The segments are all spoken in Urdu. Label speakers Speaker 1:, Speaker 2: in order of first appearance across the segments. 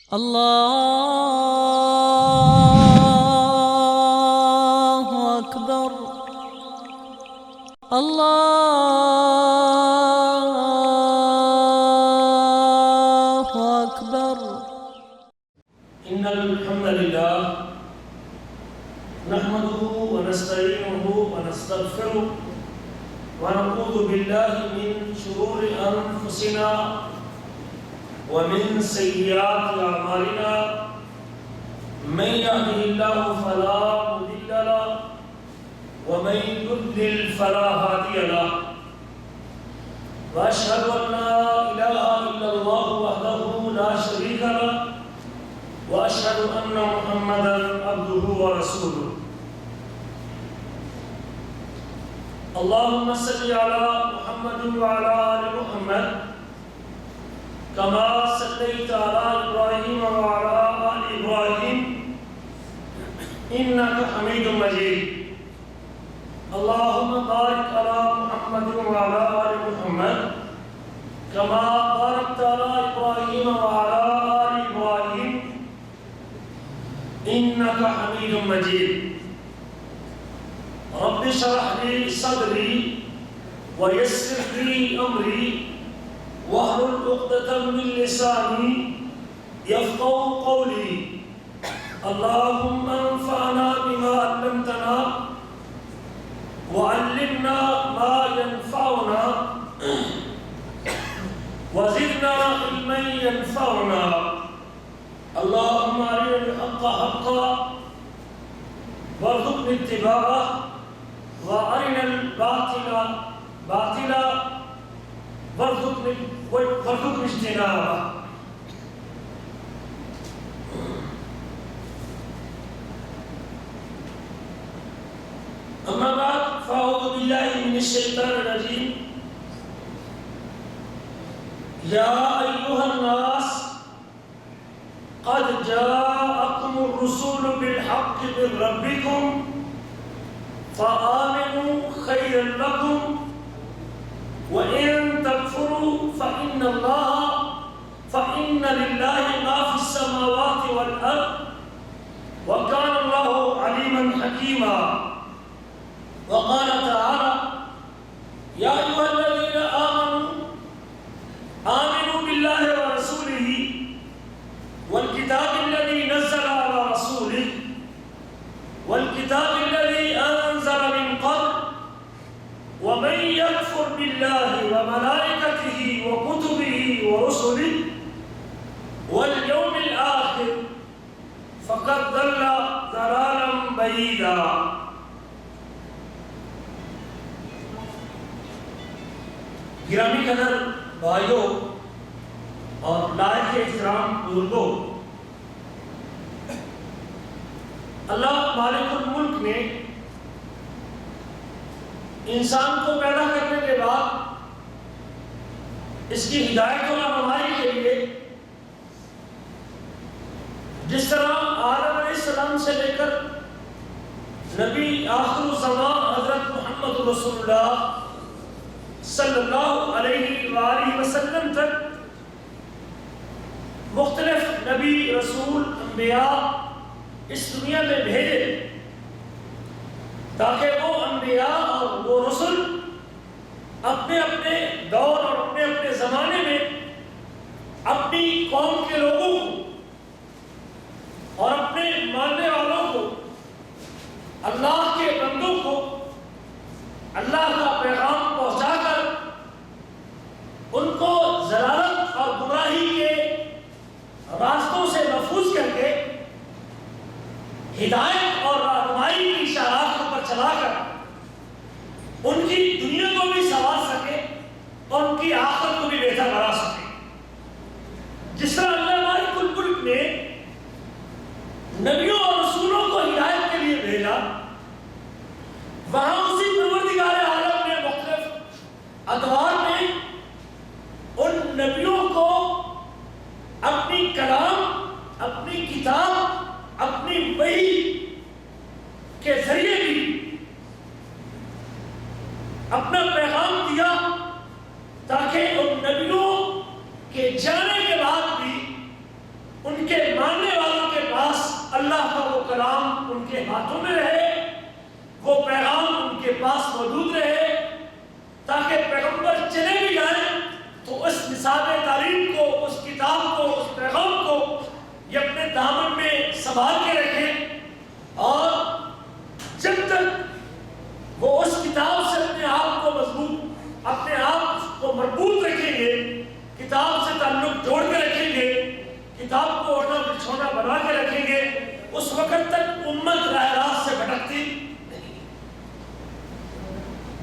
Speaker 1: الله أكبر الله أكبر.
Speaker 2: إن الحمد لله نحمده ونستعينه ونستغفره ونعوذ بالله من شرور أنفسنا ومن سيئات أعمالنا من يهده الله فلا مضل له ومن يضلل فلا هادي له وأشهد أن لا إله إلا الله وحده لا شريك له وأشهد أن محمدًا عبده ورسوله. اللهم صل على محمد وعلى آل محمد كما صليت على إبراهيم وعلى آل إبراهيم إنك حميد مجيد. اللهم بارك على محمد وعلى آل محمد كما باركت على إبراهيم وعلى آل إبراهيم إنك حميد مجيد. رب اشرح لي صدري ويسر لي أمري واحلل عقدة من لساني يفقهوا قولي. اللهم انفعنا بما علمتنا وعلمنا ما ينفعنا وزدنا علما ينفعنا. اللهم أرنا الحق حقا وارزقنا اتباعه وأرنا الباطل باطلا وارزقنا اجتنابه. أما بعد فأعوذ بالله من الشيطان الرجيم. يا أيها الناس قد جاءكم الرسول بالحق من ربكم فآمنوا خيرا لكم وإن تكفروا فإن لله ما في السماوات والأرض وكان الله عليما حكيما. وقال تعالى يا أيها الذين آمنوا بالله ورسوله والكتاب الذي نزل على رسوله والكتاب الذي أنزل من قبل ومن يكفر بالله وملائكته وكتبه ورسله واليوم الآخر فقد ضل ضلالا بعيدا. گرامی قدر بھائیوں اور لائق احترام بزرگوں، اللہ مالک الملک نے انسان کو پیدا کرنے کے بعد اس کی ہدایت و رہنمائی کے لیے جس طرح آدم علیہ السلام سے لے کر نبی آخر الزمان حضرت محمد رسول اللہ صلی اللہ علیہ وآلہ وسلم تک مختلف نبی رسول انبیاء اس دنیا میں بھیجے تاکہ وہ انبیاء اور وہ رسل اپنے اپنے دور اور اپنے اپنے زمانے میں اپنی قوم کے لوگوں کو اور اپنے ماننے والوں کو، اللہ کے بندوں کو اللہ کا پیغام پہنچا کر ان کو ضلالت اور گمراہی کے راستوں سے محفوظ کر کے ہدایت اور رہنمائی کی اشارات پر چلا کر ان کی دنیا کو بھی سنوار سکے اور ان کی آخرت کو بھی بہتر بنا سکے. جس طرح اللہ مالک الملک نے نبیوں اور رسولوں کو ہدایت کے لیے بھیجا، وہاں اسی پروردگار عالم نے مختلف ادوار میں ان نبیوں کو اپنی کلام، اپنی کتاب، اپنی وحی کے ذریعے بھی اپنا پیغام دیا تاکہ ان نبیوں کے جانے کے بعد بھی ان کے اللہ کا وہ کلام ان کے ہاتھوں میں رہے، وہ پیغام ان کے پاس موجود رہے، تاکہ پیغمبر چلے بھی جائیں تو اس نصاب تعلیم کو، اس کتاب کو، اس پیغام کو یہ اپنے دامن میں سنبھال کے رکھیں، اور جب تک وہ اس کتاب سے اپنے آپ کو مضبوط، اپنے آپ کو مربوط رکھیں گے، کتاب سے تعلق جوڑ کے رکھیں گے، کتاب کو اوڑھنا بچھونا بنا کے رکھیں گے، اس وقت تک امت راہ راست سے بھٹکتی نہیں۔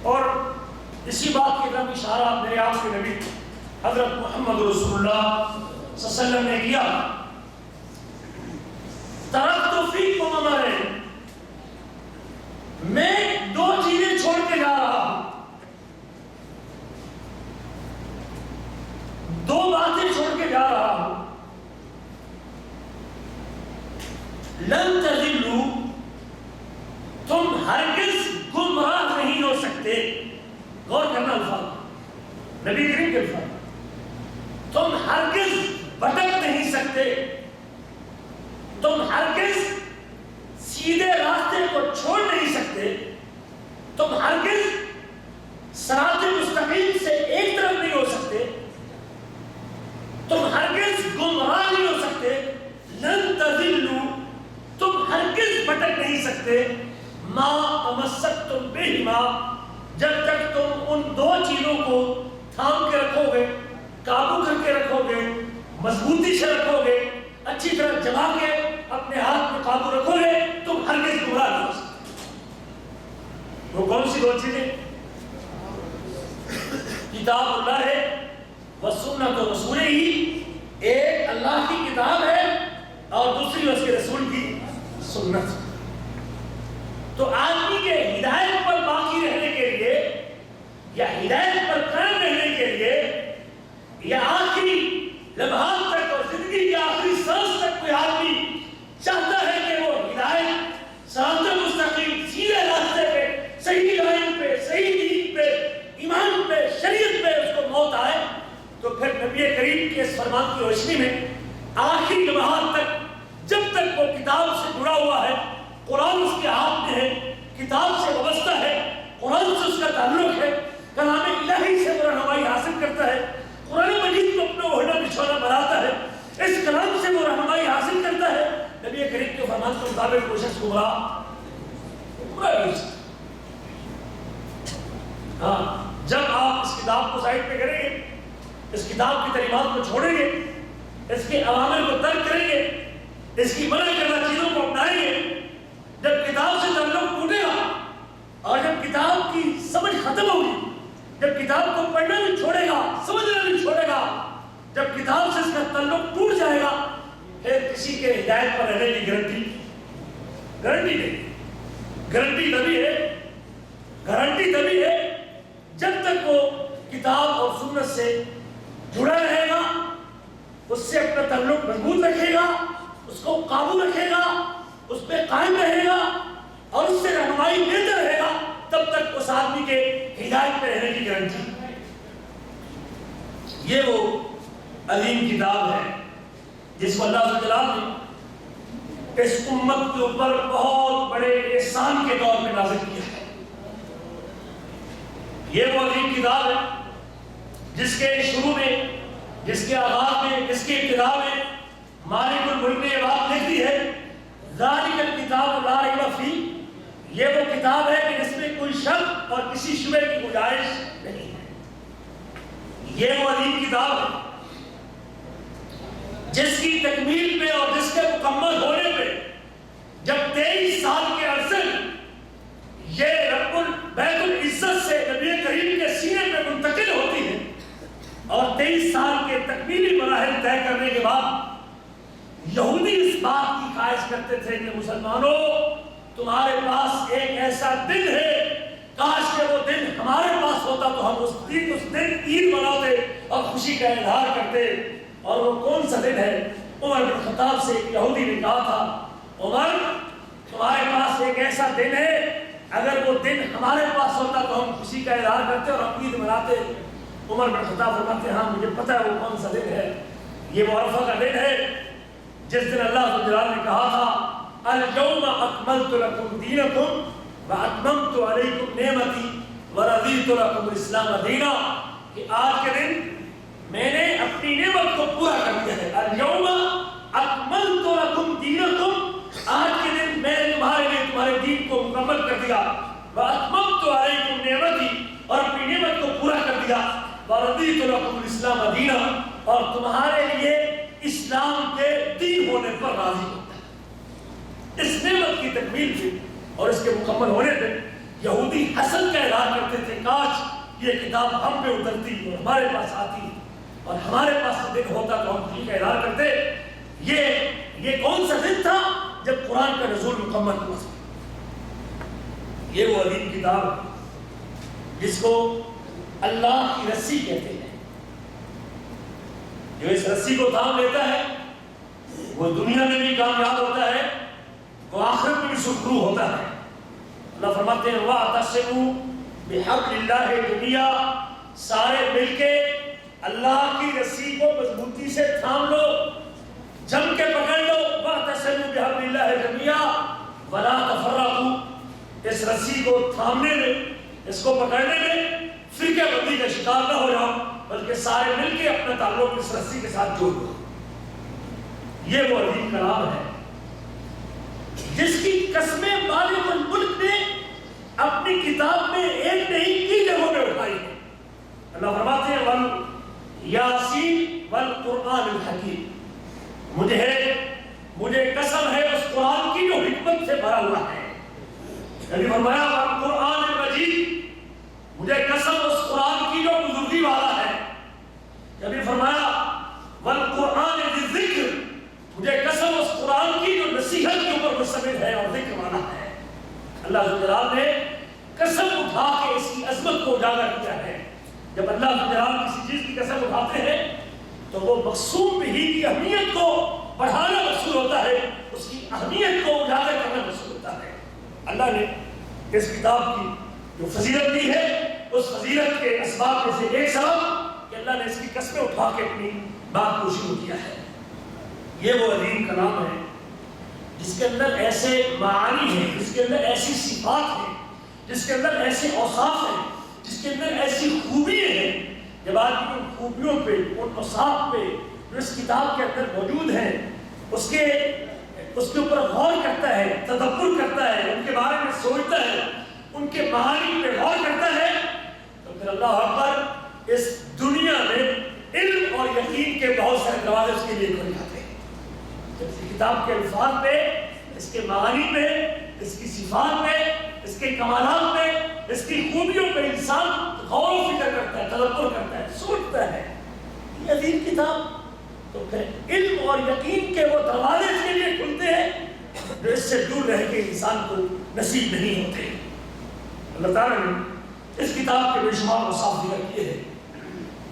Speaker 2: اور اسی بات کی طرف اشارہ میرے آپ کے نبی حضرت محمد رسول اللہ صلی اللہ علیہ وسلم نے کیا، ترکت فیکم امرین، میں دو چیزیں چھوڑ کے جا رہا ہوں، دو باتیں چھوڑ کے جا رہا ہوں، لن تضلوا، تم ہرگز گمراہ نہیں ہو سکتے۔ غور کرنا الفاظ نبی کریم کے الفاظ، تم ہرگز بھٹک نہیں سکتے، تم ہرگز سیدھے راستے کو چھوڑ نہیں سکتے، تم ہرگز صراط مستقیم سے ایک طرف نہیں ہو سکتے، تم ہرگز گمراہ نہیں ہو سکتے، لن تضلوا، تم ہرگز بھٹک نہیں سکتے، ما تمسکتم بہما، جب تک تم ان دو چیزوں کو تھام کے رکھو گے، قابو کر کے رکھو گے، مضبوطی سے رکھو گے، اچھی طرح جما کے اپنے ہاتھ میں قابو رکھو گے، تم ہرگز گمراہ نہیں ہو سکتے۔ وہ کون سی دو چیزیں؟ کتاب اللہ ہے وسنت رسول ہی، ایک اللہ کی کتاب ہے اور دوسری اس کے رسول کی سنت۔ تو آدمی کے ہدایت پر باقی رہنے کے لیے یا ہدایت پر قائم رہنے کے لیے یا آخری لمحات تک اور زندگی کی آخری سانس تک کوئی آدمی چاہتا ہے کہ وہ ہدایت، صراط مستقیم، سیدھے راستے پہ، صحیح لائن پہ، صحیح دین پہ، ایمان پہ، شریعت پہ اس کو موت آئے، تو پھر نبی کریم کے اس فرمان کی روشنی میں آخری لمحات تک جب تک وہ کتاب سے جڑا ہوا ہے، قرآن اس کے ہاتھ میں ہے، کتاب سے وابستہ ہے، قرآن سے اس کا تعلق ہے، کلام الہی سے وہ رہنمائی حاصل کرتا ہے، قرآن مجید کو اپنا اوڑھنا بچھونا بناتا ہے، اس کلام سے وہ رہنمائی حاصل کرتا ہے، نبی کریم کے فرمان کے مطابق کوئی شخص گمراہ نہیں ہو سکتا۔ ہاں، جب آپ اس کتاب کو سائڈ پہ کریں گے، اس کتاب کی تعلیمات کو چھوڑیں گے، اس کے اوامر کو ترک کریں گے، اس کی منع کردہ چیزوں کو اپنائیں گے، جب کتاب سے تعلق ٹوٹے گا اور جب کتاب کی سمجھ ختم ہوگی، جب کتاب کو پڑھنا بھی چھوڑے گا، سمجھنا بھی چھوڑے گا، جب کتاب سے اس کا تعلق ٹوٹ جائے گا، پھر کسی کے ہدایت پر رہنے کی گارنٹی نہیں۔ گارنٹی تبھی ہے جب تک وہ کتاب اور سنت سے جڑا رہے گا، اس سے اپنا تعلق مضبوط رکھے گا، اس کو قابو رکھے گا، اس پہ قائم رہے گا اور اس سے رہنمائی لیتا رہے گا، تب تک اس آدمی کے ہدایت پہ رہنے کی گارنٹی۔ یہ وہ عظیم کتاب ہے جس کو اللہ تعالیٰ نے اس امت کے اوپر بہت بڑے احسان کے طور پہ نازل کیا ہے۔ یہ وہ عظیم کتاب ہے جس کے شروع میں، جس کے آغاز میں، جس کے ابتدا میں مالک الملک نے یہ بات لکھ دی ہے، ذالک الکتاب لا ریب فیہ، یہ وہ کتاب ہے کہ جس میں کوئی شک اور کسی شبہ کی گنجائش نہیں ہے۔ یہ وہ عظیم کتاب ہے جس کی تکمیل پہ اور جس کے مکمل ہونے پہ جب 23 سال کے عرصے میں یہ رب بیت العزت سے نبی کریم کے سینے پہ منتقل ہوتی ہے اور 23 سال کے تکمیلی مراحل طے کرنے کے بعد یہودی اس بات کی خواہش کرتے تھے کہ مسلمانوں، تمہارے پاس ایک ایسا دن ہے، کاش کہ وہ دن ہمارے پاس ہوتا تو ہم اس دن عید مناتے اور خوشی کا اظہار کرتے۔ اور وہ کون سا دن ہے؟ عمر بن خطاب سے ایک یہودی نے کہا تھا، عمر تمہارے پاس ایک ایسا دن ہے، اگر وہ دن ہمارے پاس ہوتا تو ہم خوشی کا اظہار کرتے اور ہم عید مناتے۔ عمر بن خطاب فرماتے ہیں، ہاں مجھے پتہ ہے وہ کون سا دن ہے، یہ وہ عرفہ کا دن ہے جس دن اللہ تعالیٰ نے کہا تھا اليوم اکملت لکم دینکم واتممت علیکم نعمتی ورضیت لکم الاسلام دینا، کہ آج کے دن میں نے اپنی نعمت کو پورا کر دیا ہے. اليوم اکملت لکم دینکم، آج کے دن میں نے تمہارے لیے تمہارے دین کو مکمل کر دیا. واتممت علیکم نعمتی، اور اپنی نعمت کو پورا کر دیا. ورضیت لکم الاسلام دینا، اور تمہارے لیے اسلام کے دین ہونے پر راضی ہوتا ہے. اس نعمت کی تکمیل پہ اور اس کے مکمل ہونے پہ یہودی حسد کا اظہار کرتے تھے، کاش یہ کتاب ہم پہ اترتی اور ہمارے پاس آتی اور ہمارے پاس دن ہوتا تو ہم خوشی کا اظہار کرتے. یہ کون سا دن تھا جب قرآن کا نزول مکمل ہوا. یہ وہ عظیم کتاب جس کو اللہ کی رسی کہتے ہیں. جو اس رسی کو تھام لیتا ہے وہ دنیا میں بھی کامیاب ہوتا ہے، وہ آخرت میں بھی سرخرو ہوتا ہے. اللہ فرماتے ہیں وَاعْتَصِمُوا بِحَبْلِ اللَّهِ جَمِيعًا، سارے مل کے اللہ کی رسی کو مضبوطی سے تھام لو، جم کے پکڑ لو. وَاعْتَصِمُوا بِحَبْلِ اللَّهِ جَمِيعًا وَلَا تَفَرَّقُوا، اس رسی کو تھامنے میں، اس کو پکڑنے میں فرقہ بندی کا شکار نہ ہو جاؤ، بلکہ سارے مل کے اپنا تعلق اس رسی کے ساتھ جوڑ دو. یہ وہ عظیم کلام ہے جس کی قسمیں مالک الملک نے اپنی کتاب میں ایک نہیں کی جگہوں میں اٹھائی ہے. اللہ فرماتے ہیں یاسین والقرآن الحکیم، مجھے قسم ہے اس قرآن کی جو حکمت سے بھرا ہوا ہے. یعنی فرمایا والقرآن المجید، مجھے قسم اس قرآن کی جو بزرگی والا ہے. یعنی فرمایا والقرآن ذی ذکر، مجھے قسم اس قرآن کی جو نصیحت کے اوپر مشتمل ہے اور ذکر والا ہے. اللہ جلال نے قسم اٹھا کے اس کی عظمت کو اجاگر کیا ہے. جب اللہ جلال کسی چیز کی قسم اٹھاتے ہیں تو وہ مقصود بھی کی اہمیت کو بڑھانا مقصود ہوتا ہے، اس کی اہمیت کو اجاگر کرنا مقصود ہوتا ہے. اللہ نے اس کتاب کی جو فضیلت دی ہے، اس فضیلت کے اسباب میں سے ایک سبب کہ اللہ نے اس کی قسمیں اٹھا کے اپنی بات کو شروع کیا ہے. یہ وہ عظیم کلام ہے جس کے اندر ایسے معانی ہیں، جس کے اندر ایسی صفات ہیں، جس کے اندر ایسے اوصاف ہیں، جس کے اندر ایسی خوبیاں ہیں. جب آدمی ان خوبیوں پہ، ان اوصاف پہ جو اس کتاب کے اندر موجود ہیں اس کے اوپر غور کرتا ہے، تدبر کرتا ہے، ان کے بارے میں سوچتا ہے، ان کے معانی پہ غور کرتا ہے، تو پھر اللہ اکبر، اس دنیا میں علم اور یقین کے بہت سارے دروازے اس کے لیے کھل جاتے ہیں. جب اس کتاب کے الفاظ پہ، اس کے معانی پہ، اس کی صفات پہ، اس کے کمالات پہ، اس کی خوبیوں پہ انسان غور و فکر کرتا ہے، تدبر کرتا ہے، سوچتا ہے، یہ عظیم کتاب، تو پھر علم اور یقین کے وہ دروازے اس کے لیے کھلتے ہیں جو اس سے دور رہ کے انسان کو نصیب نہیں ہوتے. اللہ تعالیٰ نے اس کتاب کے بے شمار وصف ذکر کیے ہیں.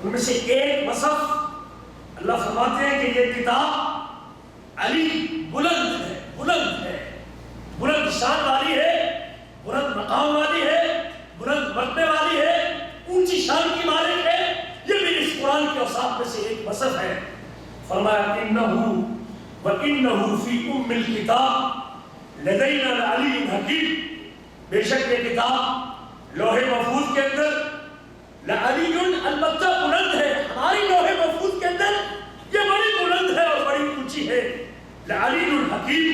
Speaker 2: ان میں سے ایک وصف اللہ فرماتے ہیں کہ یہ کتاب علی بلند ہے، بلند شان والی ہے، بلند مقام والی ہے، بلند مرتبے والی ہے، اونچی شان کی مالک ہے. یہ بھی اس قرآن کے اوصاف میں سے ایک وصف ہے. فرمایا انہ وانہ فی ام الکتاب لدینا العلی الحکیم، بے شک یہ کتاب لوح محفوظ کے اندر لعلی، البتہ بلند ہے، ہماری لوح محفوظ کے اندر یہ بڑی بلند ہے اور بڑی اونچی ہے. لعلی الحکیم،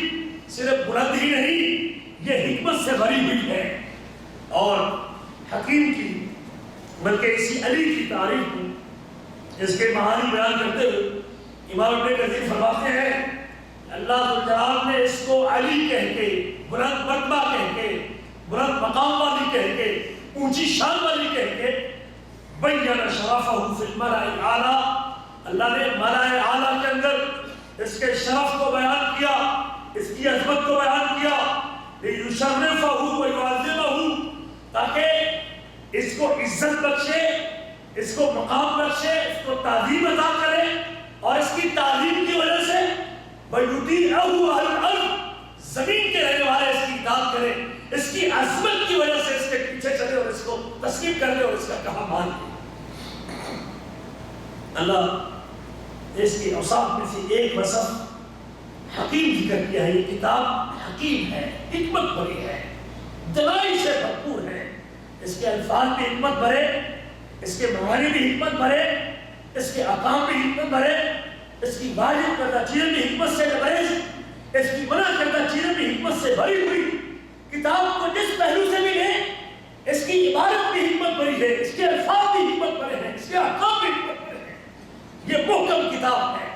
Speaker 2: صرف بلند ہی نہیں، یہ حکمت سے بھری ہوئی ہے اور حکیم کی، بلکہ اسی علی کی تعریف میں اس کے معانی بیان کرتے ہوئے امام ابن کثیر فرماتے ہیں اللہ جلال نے اس کو علی کہہ کے، بلند مرتبہ کہہ کے، بلند مقام والی کہہ کے، اونچی شان والی کہہ کے بین شرفہ فی الملأ الاعلی، اللہ نے ملأ اعلی کے اندر اس کے شرف کو بیان کیا، اس کی عظمت کو بیان کیا، لیشرفہ ویعظمہ، تاکہ اس کو عزت بخشے، اس کو مقام بخشے، اس کو تعظیم عطا کرے، اور اس کی تعظیم کی وجہ سے وَيُطِيعُهُ أَهْلُ الْأَرْضِ، زمین کے رہنے والے اس کی اطاعت کریں، اس کی عظمت کی وجہ سے اس کے پیچھے چلے اور اس کو تسلیم کر لے اور اس کا کہا مان لے. اللہ اس کے اوصاف میں سے ایک وصف حکیم ذکر کیا ہے. یہ کتاب حکیم ہے، حکمت بھری ہے، دلائی سے بھرپور ہے. اس کے الفاظ بھی حکمت بھرے، اس کے معانی بھی حکمت بھرے، اس کے احکام بھی حکمت بھرے، اس کی واجب کردہ چیزیں بھی حکمت سے لبریز، اس کی منع کردہ چیزیں بھی حکمت سے بھری ہوئی. کتاب کو جس پہلو سے بھی لیں، اس کی عبارت بھی حکمت بھری ہے، اس کے الفاظ بھی حکمت بھرے ہیں، اس کے احکام بھی حکمت بھرے ہیں. یہ محکم کتاب ہے،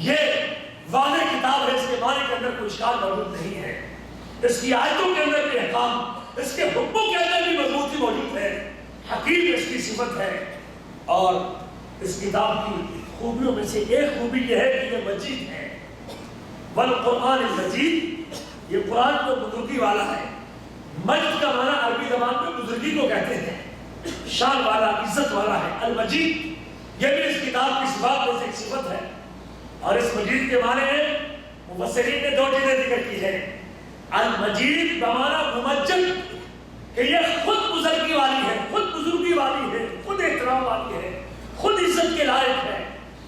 Speaker 2: یہ واضح کتاب ہے. اس کے معنی کے اندر کوئی اشکال موجود نہیں ہے. اس کی آیتوں کے اندر بھی احکام، اس کے حکموں کے اندر بھی مضبوطی موجود ہے. حکیم اس کی صفت ہے. اور اس کتاب کی خوبیوں میں سے ایک خوبی یہ ہے کہ یہ مجید ہے. والقرآن المجید، یہ قرآن کو بزرگی والا ہے. مجد کا معنی عربی زبان میں بزرگی کو کہتے ہیں، شان والا، عزت والا ہے. المجید یہ بھی اس کتاب کی صفات میں سے ایک صفت ہے. اور اس مجید کے معنی میں مفسرین نے دو چیزیں ذکر کی ہے. المجید بمعنی ممجد، کہ یہ خود بزرگی والی ہے، خود بزرگی والی ہے، خود احترام والی ہے، خود عزت کے لائق ہے.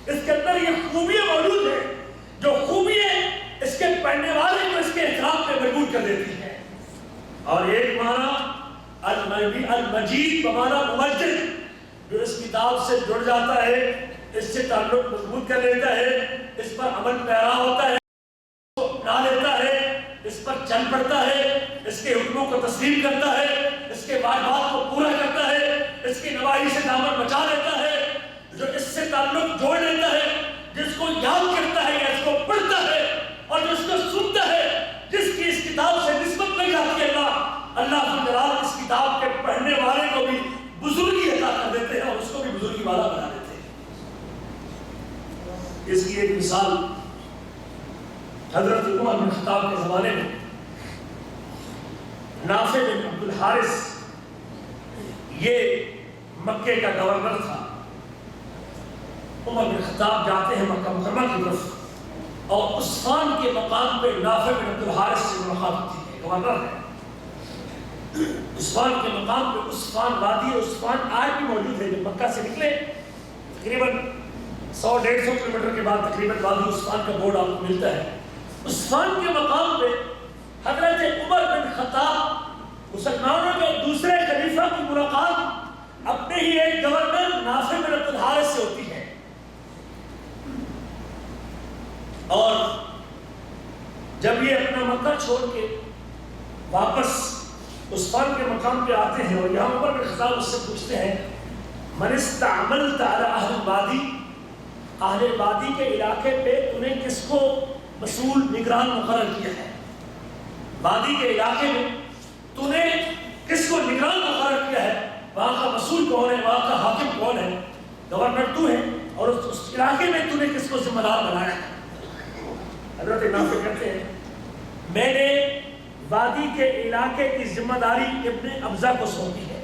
Speaker 2: اس کے اندر یہ خوبیاں موجود ہیں جو خوبیاں اس کے پڑھنے والے کو اس کے احترام پہ مجبور کر دیتی ہیں. اور ایک معنی المجید بمعنی ممجد، جو اس کتاب سے جڑ جاتا ہے، اس سے تعلق مضبوط کر لیتا ہے، اس پر عمل پیرا ہوتا ہے، اپنا لیتا ہے، اس پر چل پڑتا ہے، اس کے حکموں کو تسلیم کرتا ہے، اس کے واجبات کو پورا کرتا ہے، اس کی نواہی سے دامن بچا لیتا ہے، جو اس سے تعلق جوڑ لیتا ہے، جس کو یاد کرتا ہے یا اس کو پڑھتا ہے اور جو اس کو سنتا ہے، جس کی اس کتاب سے نسبت نہیں جاتی ہے. اللہ ذوالجلال اس کتاب کے پڑھنے والے کو بھی بزرگی عطا کر دیتے ہیں اور اس کو بھی بزرگی والا بنا دیتے ہیں. اس کی ایک مثال حضرت عمر بن خطاب کے زمانے میں نافع بن عبد الحارث، یہ مکے کا گورنر تھا. عمر بن خطاب جاتے ہیں مکہ مکرمہ کی طرف اور عثمان کے مقام پہ نافع بن عبد الحارث سے ملاقات ہوتی ہے. گورنر ہے عثمان کے مقام پہ. عثمان وادی عثمان آج بھی موجود ہے. جب مکہ سے نکلے تقریباً 100-150 کلومیٹر کے بعد تقریباً وادی عثمان کا بورڈ آپ کو ملتا ہے. عثمان کے مقام پہ حضرت عمر بن خطاب مسلمانوں کے دوسرے خلیفہ کی ملاقات اپنے ہی ایک گورنر نافع بن عبد الحارث سے ہوتی ہے. اور جب یہ اپنا مکہ چھوڑ کے واپس عثمان کے مقام پہ آتے ہیں اور یہاں عمر بن خطاب اس سے پوچھتے ہیں من استعملت علی اہل الوادی، اہل وادی کے علاقے پہ انہیں کس کو مسئول نگران مقرر کیا ہے؟ وادی کے علاقے میں تو نے کس کو نگران مقرر کیا ہے؟ وہاں کا مسئول کون ہے؟ وہاں کا حاکم کون ہے؟ گورنر تو ہے اور اس علاقے میں تو نے کس کو ذمہ دار بنایا ہے؟ حضرت نافع کہتے ہیں میں نے وادی کے علاقے کی ذمہ داری ابن ابزہ کو سونپی ہے.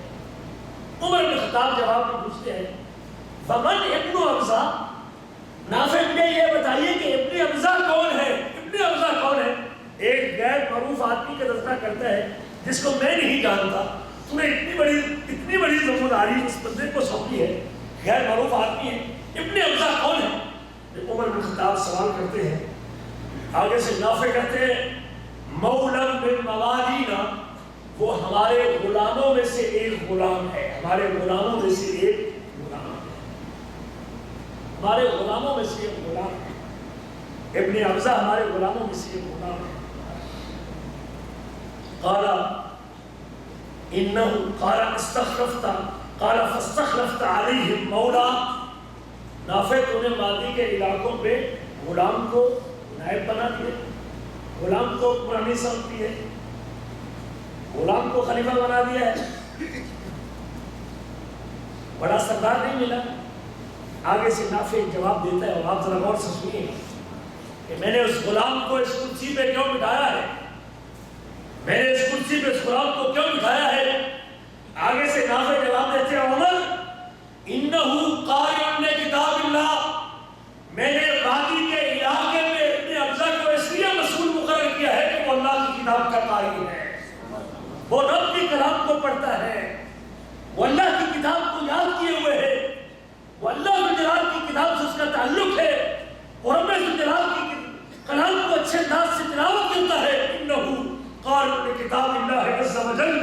Speaker 2: عمر بن خطاب جواب میں پوچھتے ہیں فمن ابن ابزہ؟ نافع نے یہ بتائیے کہ ابن ابزہ کون ہے؟ ابن ابزہ کون ہے؟ ایک غیر معروف آدمی کا تذکرہ کرتا ہے جس کو میں نہیں جانتا. تو نے اتنی بڑی ذمہ داری اس بندے کو سونپی ہے، غیر معروف آدمی ہے. ابن ابزہ کون ہے؟ عمر بن خطاب سوال کرتے ہیں. آگے سے نافع کرتے ہیں مولم من موالینا، وہ ہمارے غلاموں میں سے ایک غلام ہے. ہمارے غلاموں میں سے ایک غلام ہے. ہمارے غلاموں میں سے ایک غلام ہے. ابن ابزہ ہمارے غلاموں میں سے ایک غلام ہے. قال انه قال استخلفت قال فاستخلفت عليهم مولا. نافع تو نے وادی کے علاقوں پہ غلام کو نائب بنا دیا، غلام کو پرانی سونپی ہے، غلام کو خلیفہ بنا دیا ہے. بڑا سردار نہیں ملا. آگے سے نافع جواب دیتا ہے اور آپ ذرا غور سے سنیے کہ میں نے اس غلام کو اس کرسی پہ کیوں بٹھایا ہے، میں نے اس کرسی پہ اس غلام کو کیوں بٹھایا ہے. آگے سے نافع جواب دیتے ہیں عمر انہو قارئ کتاب اللہ، میں نے وادی کے علاقے میں ابن ابزہ کو اس لیے مسئول مقرر کیا ہے کہ وہ اللہ کی کتاب کا قاری ہے، وہ رب کی کلام کو پڑھتا ہے، وہ اللہ کی کتاب کو یاد کیے ہوئے ہے، وہ اللہ ذوالجلال کی کتاب سے اس کا تعلق ہے، وہ رب ذوالجلال کی کلام کو اچھے انداز سے تلاوت کرتا ہے. انہو قارئ لکتاب اللہ عز وجل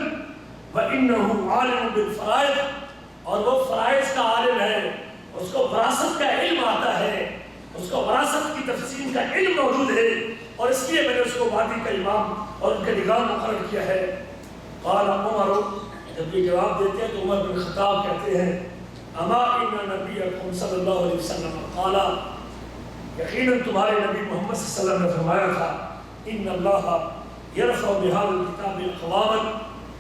Speaker 2: وانہ عالم بالفرائض، اور وہ فرائض کا عالم ہے، اس کو وراثت کا علم آتا ہے، اس کو وراثت کی تفصیل کا علم موجود ہے، اور اس لیے میں نے اس کو وادی کا امام اور ان کے نگاہ مقرر کیا ہے۔ قال عمر، جب یہ جواب دیتے ہیں تو عمر بن خطاب کہتے ہیں اما ان نبیکم صلی اللہ علیہ وسلم قال، یقیناً تمہارے نبی محمد صلی اللہ علیہ وسلم نے فرمایا تھا ان اللہ یرفع بهذا الکتاب اقواما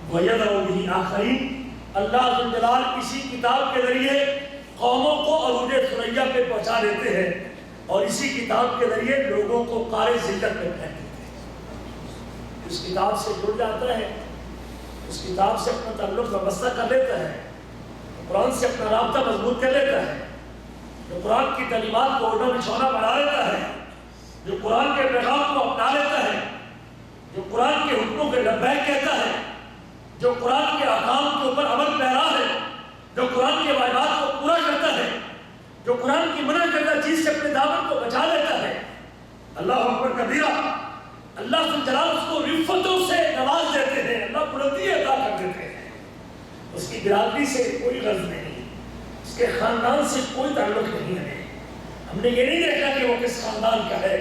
Speaker 2: ویضع به آخرین، اللہ ذو الجلال اسی کتاب کے ذریعے قوموں کو عروج ثریا پہ پہنچا دیتے ہیں، اور اسی کتاب کے ذریعے لوگوں کو قار ذلت میں پھینک دیتے ہیں۔ اس کتاب سے جڑ جاتا ہے، اس کتاب سے اپنا تعلق وابستہ کر لیتا ہے، قرآن سے اپنا رابطہ مضبوط کر لیتا ہے، جو قرآن کی تعلیمات کو اوڑھنا بچھونا بنا لیتا ہے، جو قرآن کے پیغام کو اپنا لیتا ہے، جو قرآن کے حکموں کے لبیک کہتا ہے، جو قرآن کے احکام کے اوپر عمل پیرا ہے، جو قرآن کے واجبات کو پورا کرتا ہے، جو قرآن کی منع کردہ چیز سے اپنے دامن کو بچا لیتا ہے، اللہ اکبر کبیرہ، اللہ ذو الجلال اس کو رفتوں سے نواز دیتے ہیں، اللہ بلندی عطا کر دیتے ہیں۔ اس کی برادری سے کوئی غرض نہیں، اس کے خاندان سے کوئی تعلق نہیں ہے، ہم نے یہ نہیں دیکھا کہ وہ کس خاندان کا ہے،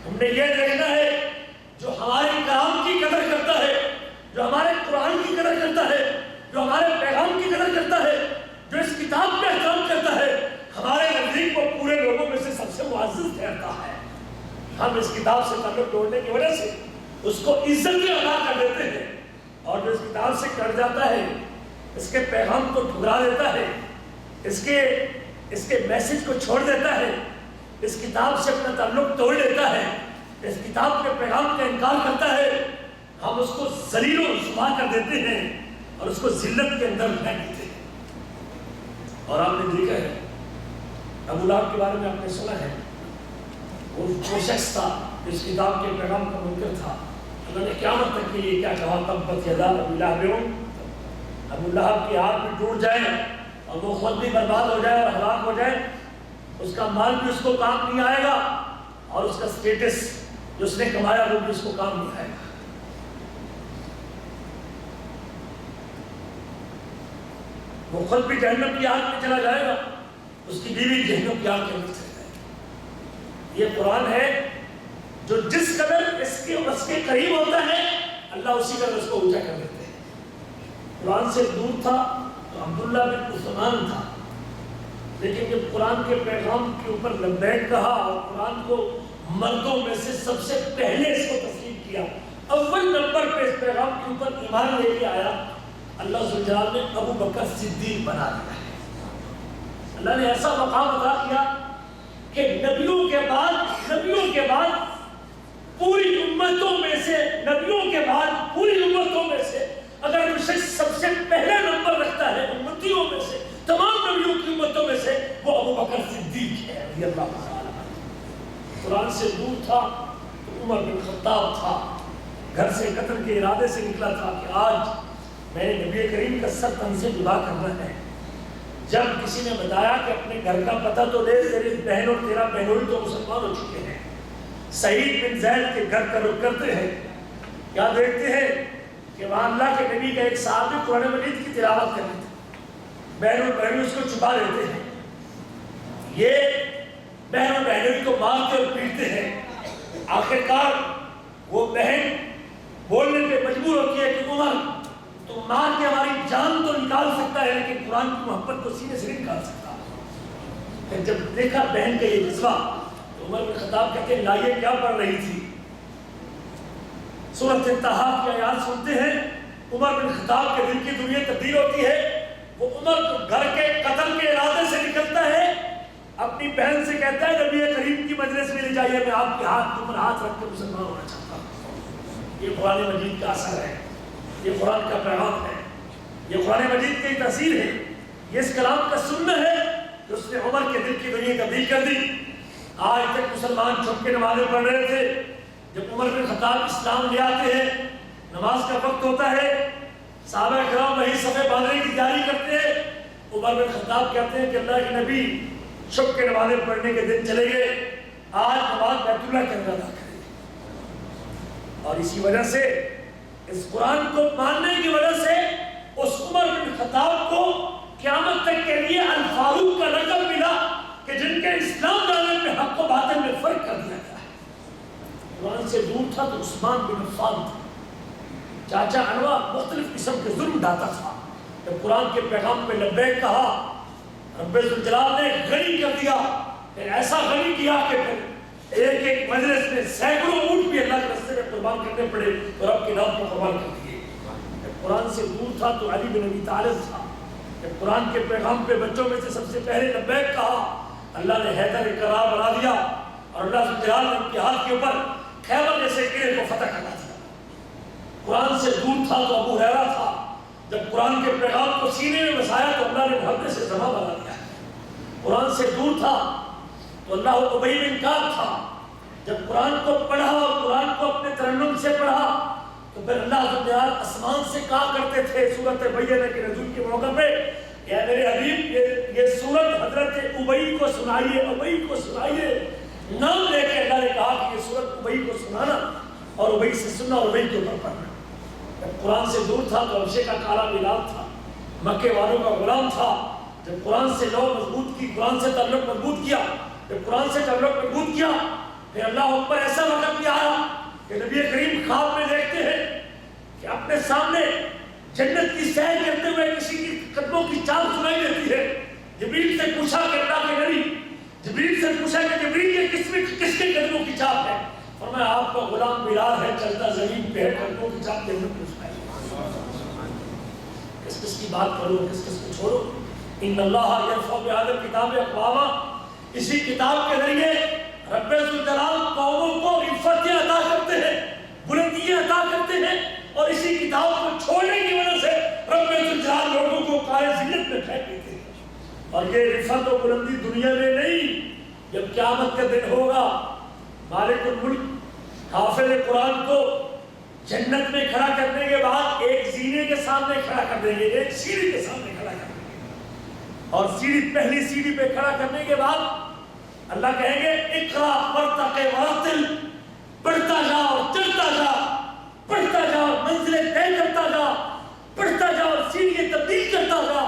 Speaker 2: ہم نے یہ دیکھنا ہے جو ہمارے کلام کی قدر کرتا ہے، جو ہمارے قرآن کی قدر کرتا ہے، جو ہمارے پیغام کی قدر کرتا ہے، جو اس کتاب کا احترام کرتا ہے، ہمارے نزدیک وہ پورے لوگوں میں سے سب سے معزز ٹھہرتا ہے۔ ہم اس کتاب سے تعلق توڑنے کی وجہ سے اس کو عزت عطا کر دیتے ہیں، اور جو اس کتاب سے کٹ جاتا ہے، اس کے پیغام کو ٹھکرا دیتا ہے، اس کے میسج کو چھوڑ دیتا ہے، اس کتاب سے اپنا تعلق توڑ لیتا ہے، اس کتاب کے پیغام کا انکار کرتا ہے، ہم اس کو ذلیل و رسوا کر دیتے ہیں اور اس کو ذلت کے اندر پھینک دیتے ہیں۔ اور آپ نے دیکھا ہے ابو لہب کے بارے میں آپ نے سنا ہے، وہ شخص تھا جو اس کتاب کے پیغام کا منکر تھا، اللہ نے قیامت تک کے لیے کیا کہا تبت یدا ابی لہب، ابو لہب کے ہاتھ میں ٹوٹ جائے اور وہ خود بھی برباد ہو جائے اور ہلاک ہو جائے، اس کا مال بھی اس کو کام نہیں آئے گا، اور اس کا سٹیٹس جو اس نے کمایا وہ بھی اس کو کام نہیں آئے گا۔ وہ خود بھی جہنم کی آگ میں چلا جائے گا، اس کی بیوی جہنم کی آگ کے اندر چلی جائے گی۔ یہ قرآن ہے جو جس قدر اس کے قریب ہوتا ہے اللہ اسی قدر اس کو اونچا کر دیتے ہیں۔ قرآن سے دور تھا تو عبداللہ بن عثمان تھا، لیکن جب قرآن کے پیغام کے اوپر لبیک کہا اور قرآن کو مردوں میں سے سب سے پہلے اس کو تسلیم کیا، اول نمبر پہ اس پیغام کے اوپر ایمان لے کے آیا، اللہ ذو الجلال نے ابو بکر صدیق بنا دیا ہے۔ اللہ نے ایسا مقام عطا کیا کہ نبیوں کے بعد پوری امتوں میں سے اگر کوئی شخص سب سے پہلا نمبر رکھتا ہے امتیوں میں سے، تمام نبیوں کی امتوں میں سے، وہ ابو بکر صدیق ہے رضی اللہ تعالیٰ عنہ۔ قرآن سے دور تھا تو عمر بن خطاب تھا، گھر سے قتل کے ارادے سے نکلا تھا کہ آج میں نے نبی کریم کا سر تن سے جدا کرنا ہے۔ جب کسی نے بتایا کہ اپنے گھر کا پتہ تو لے، تیری بہن اور تیرا بہنوئی تو مسلمان ہو چکے ہیں، سعید بن زید کے گھر کا رخ کرتے ہیں، کیا دیکھتے ہیں کہ وہاں اللہ کے نبی کا ایک صحابی قرآن مجید کی تلاوت کر لیتے ہیں، بہن اور بہنوئی اس کو چھپا لیتے ہیں، یہ بہن اور بہنوئی کو مارتے اور پیٹتے ہیں، آخرکار وہ بہن بولنے پہ مجبور ہوتی ہے کہ عمر تو مار کے ہماری جان تو نکال سکتا ہے لیکن قرآن کی محبت کو سینے سے نہیں نکال سکتا۔ پھر جب دیکھا بہن کا یہ جذبہ تو عمر بن خطاب کہتے ہیں لائیے کیا پڑھ رہی تھی؟ سورۃ انتہا کی آیات سنتے ہیں، عمر بن خطاب کے دل کی دنیا تبدیل ہوتی ہے، وہ عمر کو گھر کے قتل کے ارادے سے نکلتا ہے، اپنی بہن سے کہتا ہے نبی کریم کی مجلس میں لے جائیے، میں آپ کے ہاتھ کے اوپر ہاتھ رکھ کے مسلمان ہونا چاہتا ہوں۔ یہ قرآن مجید کا اثر ہے، یہ قرآن کا پیغام ہے، یہ قرآن مجید کی تاثیر ہے، یہ اس کلام کا سننا ہے کہ اس نے عمر کے دل کی دنیا تبدیل کر دی۔ آج تک مسلمان چھپ کے نمازیں پڑھ رہے تھے، جب عمر بن خطاب اسلام لے آتے ہیں، نماز کا وقت ہوتا ہے، صحابہ کرام وہی صفے باندھنے کی تیاری کرتے ہیں، عمر بن خطاب کہتے ہیں کہ اللہ کے نبی چھپ کے نمازیں پڑھنے کے دن چلے گئے، آج نماز بیت اللہ کے اندر ادا کریں۔ اور اسی وجہ سے اس قرآن کو ماننے کی وجہ سے اس عمر بن خطاب کو قیامت تک کے لیے الفاروق کا لقب ملا کہ جن کے اسلام لانے میں حق و باطل میں فرق کر دیا گیا ہے۔ قرآن سے دور تھا تو عثمان بن عفان تھا، چاچا انواع مختلف قسم کے ظلم ڈھاتا تھا۔ جب قرآن کے پیغام پہ لبیک کہا، رب الجلال نے غنی کر دیا، پھر ایسا غنی کیا کہ پھر ایک ایک مجلس میں سینکڑوں اونٹ بھی اللہ کے راستے میں قربان کرنے پڑے اور رب کی نام کو قربان کر دیے۔ جب قرآن سے دور تھا تو علی بن ابی طالب تھا، جب قرآن کے پیغام پہ بچوں میں سے سب سے پہلے لبیک کہا، اللہ نے حیدر کرار بنا دیا اور اللہ الجلال نے ان کے ہاتھ کے اوپر خیبر جیسے قلعے کو فتح کرا دیا۔ قرآن سے دور تھا تو ابو ہریرہ تھا، جب قرآن کے پیغام کو سینے میں بسایا تو اللہ نے محبت سے زما بنا دیا۔ قرآن سے دور تھا تو اللہ ابی بن کعب تھا، جب قرآن کو پڑھا اور قرآن کو اپنے ترنم سے پڑھا تو پھر اللہ تعالیٰ آسمان سے کہا کرتے تھے سورۃ بینہ کے نزول کے موقع پہ، یا میرے حبیب یہ سورت حضرت ابی کو سنائیے، ابی کو سنائیے، نام لے کے اللہ نے کہا کہ یہ سورت ابی کو سنانا اور ابی سے سننا اور ابی کے اوپر پڑھنا۔ جب قرآن سے دور تھا تو حبشے کا کالا بلال تھا، مکے والوں کا غلام تھا، جب قرآن سے لو مضبوط کی، قرآن سے تعلق مضبوط کیا، جب قرآن سے تعلق مضبوط کیا پھر اللہ اکبر ایسا وقت بھی آیا کہ نبی کریم خواب میں دیکھتے ہیں کہ اپنے سامنے جنت کی سیر کرتے ہوئے کسی کی قدموں کی چال سنائی دیتی ہے۔ جبریل سے پوچھا کہ اللہ کے نبی، جبریل سے پوچھا کہ جبریل یہ کس کے قدموں کی چال ہے؟ فرمایا آپ کا غلام بلال ہے، چلتا زمین پہ ہے، قدموں کی چال جنت میں سنائی۔ کس کس کی بات کرو، کس کس کو چھوڑو۔ ان اللہ یرفع بہذا الکتاب اقواما، اسی کتاب کے ذریعے رب الجلال قوموں کو عزتیں عطا کرتے ہیں، بلندیاں عطا کرتے ہیں، اور اسی کتاب کو چھوڑنے کی وجہ سے رب الجلال لوگوں کو قائل ذلت میں پھینک دیتے ہیں۔ اور یہ عزت و بلندی دنیا میں نہیں، جب قیامت کا دن ہوگا مالک الملک حافظ قرآن کو جنت میں کھڑا کرنے کے بعد ایک زینے کے سامنے کھڑا کر دیں گے، ایک سیڑھی کے سامنے کھڑا کر دیں گے، اور سیڑھی پہلی سیڑھی پہ کھڑا کرنے کے بعد اللہ کہیں گے اقرا ورتق ورتل، پڑھتا جا اور چڑھتا جا، پڑھتا جا اور منزلیں طے کرتا جا، پڑھتا جا اور سیڑھیاں تبدیل کرتا جا۔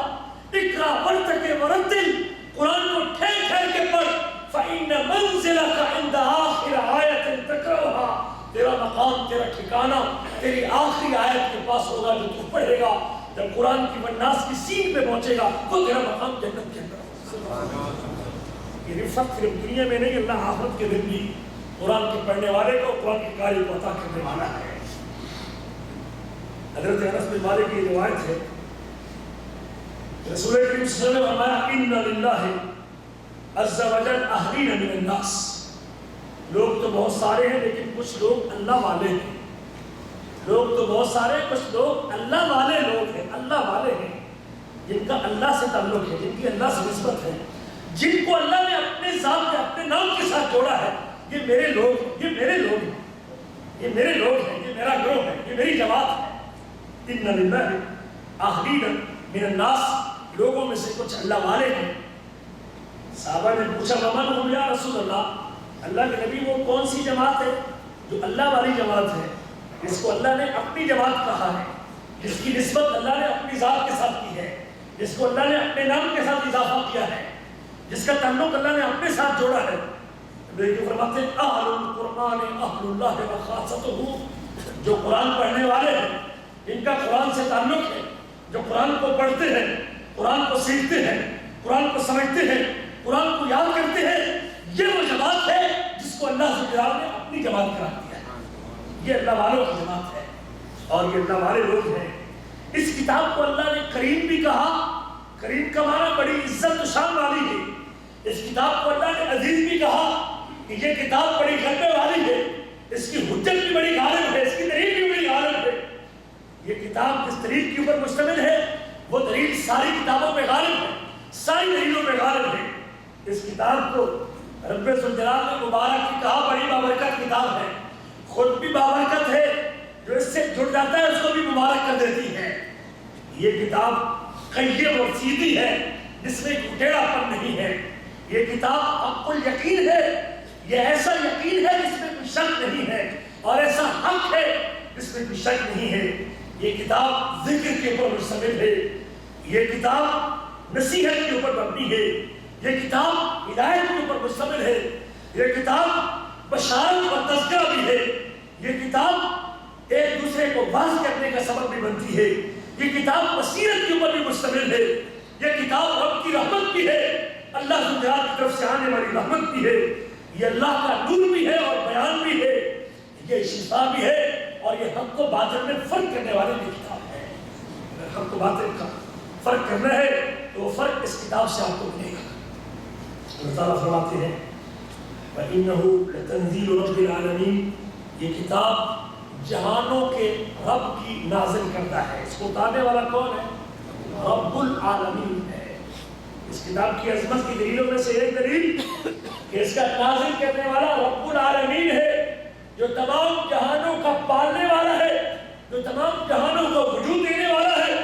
Speaker 2: اقرا ورتق ورتل، قرآن کو ٹھہر ٹھہر کے پڑھ، فإن منزلك عند آخر آیت تقرأها، تیرا مقام، تیرا ٹھکانہ تیری آخری آیت کے پاس ہوگا جو تو پڑھے گا۔ جب قرآن کی والناس کی سین پہ پہنچے گا وہ تیرا مقام جنت کے اندر ہوگا۔ یہ رفت صرف دنیا میں نہیں، اللہ آخرت کے دن بھی قرآن کے پڑھنے والے کو، قرآن کے قاری کو عطا کرنے والا ہے۔ حضرت انس بن مالک کی روایت ہے، رسول کریم صلی اللہ علیہ وسلم نے فرمایا ان للہ عز وجل اہلین من الناس، لوگ تو بہت سارے ہیں لیکن کچھ لوگ اللہ والے ہیں۔ لوگ تو بہت سارے، کچھ لوگ اللہ والے لوگ ہیں، اللہ والے ہیں، جن کا اللہ سے تعلق ہے، جن کی اللہ سے نسبت ہے، جن کو اللہ نے اپنے ذات کے، اپنے نام کے ساتھ جوڑا ہے۔ یہ میرے لوگ ہیں، یہ میرے لوگ ہیں، یہ میرے لوگ ہیں، یہ میرا گروہ ہے، یہ میری جماعت ہے۔ ان للہ اہلین من الناس، لوگوں میں سے کچھ اللہ والے ہیں۔ صحابہ نے پوچھا ومن ہم یا رسول اللہ، اللہ کے نبی وہ کون سی جماعت ہے؟ جو اللہ والی جماعت ہے، جس کو اللہ نے اپنی جماعت کہا ہے، جس کی نسبت اللہ نے اپنی ذات کے ساتھ کی ہے، جس کو اللہ نے اپنے نام کے ساتھ اضافہ کیا ہے، جس کا تعلق اللہ نے اپنے ساتھ جوڑا ہے۔ لیکن فرماتے ہیں اہل القرآن اہل اللہ و خاصتہ، جو قرآن پڑھنے والے ہیں، جن کا قرآن سے تعلق ہے، جو قرآن کو پڑھتے ہیں، قرآن کو سیکھتے ہیں، قرآن کو سمجھتے ہیں، قرآن کو یاد کرتے ہیں، یہ وہ جماعت ہے جس کو اللہ سے نے اپنی جماعت قرار دیا ہے۔ یہ اللہ والوں کی جماعت ہے اور یہ اللہ والے لوگ ہیں۔ اس کتاب کو اللہ نے کریم بھی کہا، کریم کا معنی بڑی عزت و شان والی ہے۔ اس کتاب کو اللہ نے عزیز بھی کہا کہ یہ کتاب بڑی غلبے والی ہے، اس کی حجت بھی بڑی غالب ہے، اس کی دلیل بھی بڑی غالب ہے۔ یہ کتاب جس دلیل کے اوپر مشتمل ہے وہ دلیل ساری کتابوں پہ غالب ہے، ساری دلیلوں پہ غالب ہے۔ اس کتاب کو رب الجلال نے مبارک کی کہا بڑی بابرکت کتاب ہے، خود بھی بابرکت ہے، جو اس سے جڑ جاتا ہے اس کو بھی مبارک کر دیتی ہے۔ یہ کتاب قیم اور سیدھی ہے، جس میں ٹیڑھا پن نہیں ہے۔ یہ کتاب حق الیقین ہے، یہ ایسا یقین ہے جس میں کوئی شک نہیں ہے، اور ایسا حق ہے اس میں کوئی شک نہیں ہے. یہ کتاب ذکر کے اوپر مشتمل ہے, یہ کتاب نصیحت کے اوپر مبنی ہے, یہ کتاب ہدایت کے اوپر مشتمل ہے, یہ کتاب بشارت اور تذکرہ بھی ہے, یہ کتاب ایک دوسرے کو واضح کرنے کا سبب بھی بنتی ہے, یہ کتاب بصیرت کے اوپر بھی مشتمل ہے, یہ کتاب رب کی رحمت بھی ہے, اللہ کی طرف سے آنے والی رحمت بھی ہے, یہ اللہ کا نور بھی ہے اور بیان بھی ہے, یہ شفا بھی ہے, اور یہ حق و باطل میں فرق کرنے والی بھی کتاب ہے. اگر حق و باطل کا فرق کرنا ہے تو وہ فرق اس کتاب سے آپ کو ملے گا. اللہ تعالیٰ فرماتے ہیں وَإِنَّهُ لَتَنزِيلُ رَبِّ الْعَالَمِينَ, یہ کتاب جہانوں کے رب کی نازل کرتا ہے. اس کو اتارنے والا کون ہے؟ رب العالمین ہے. اس کتاب کی عظمت کی دلیلوں میں سے ایک دلیل کہ اس کا نازل کرنے والا رب العالمین ہے, جو تمام جہانوں کا پالنے والا ہے, جو تمام جہانوں کو وجود دینے والا ہے,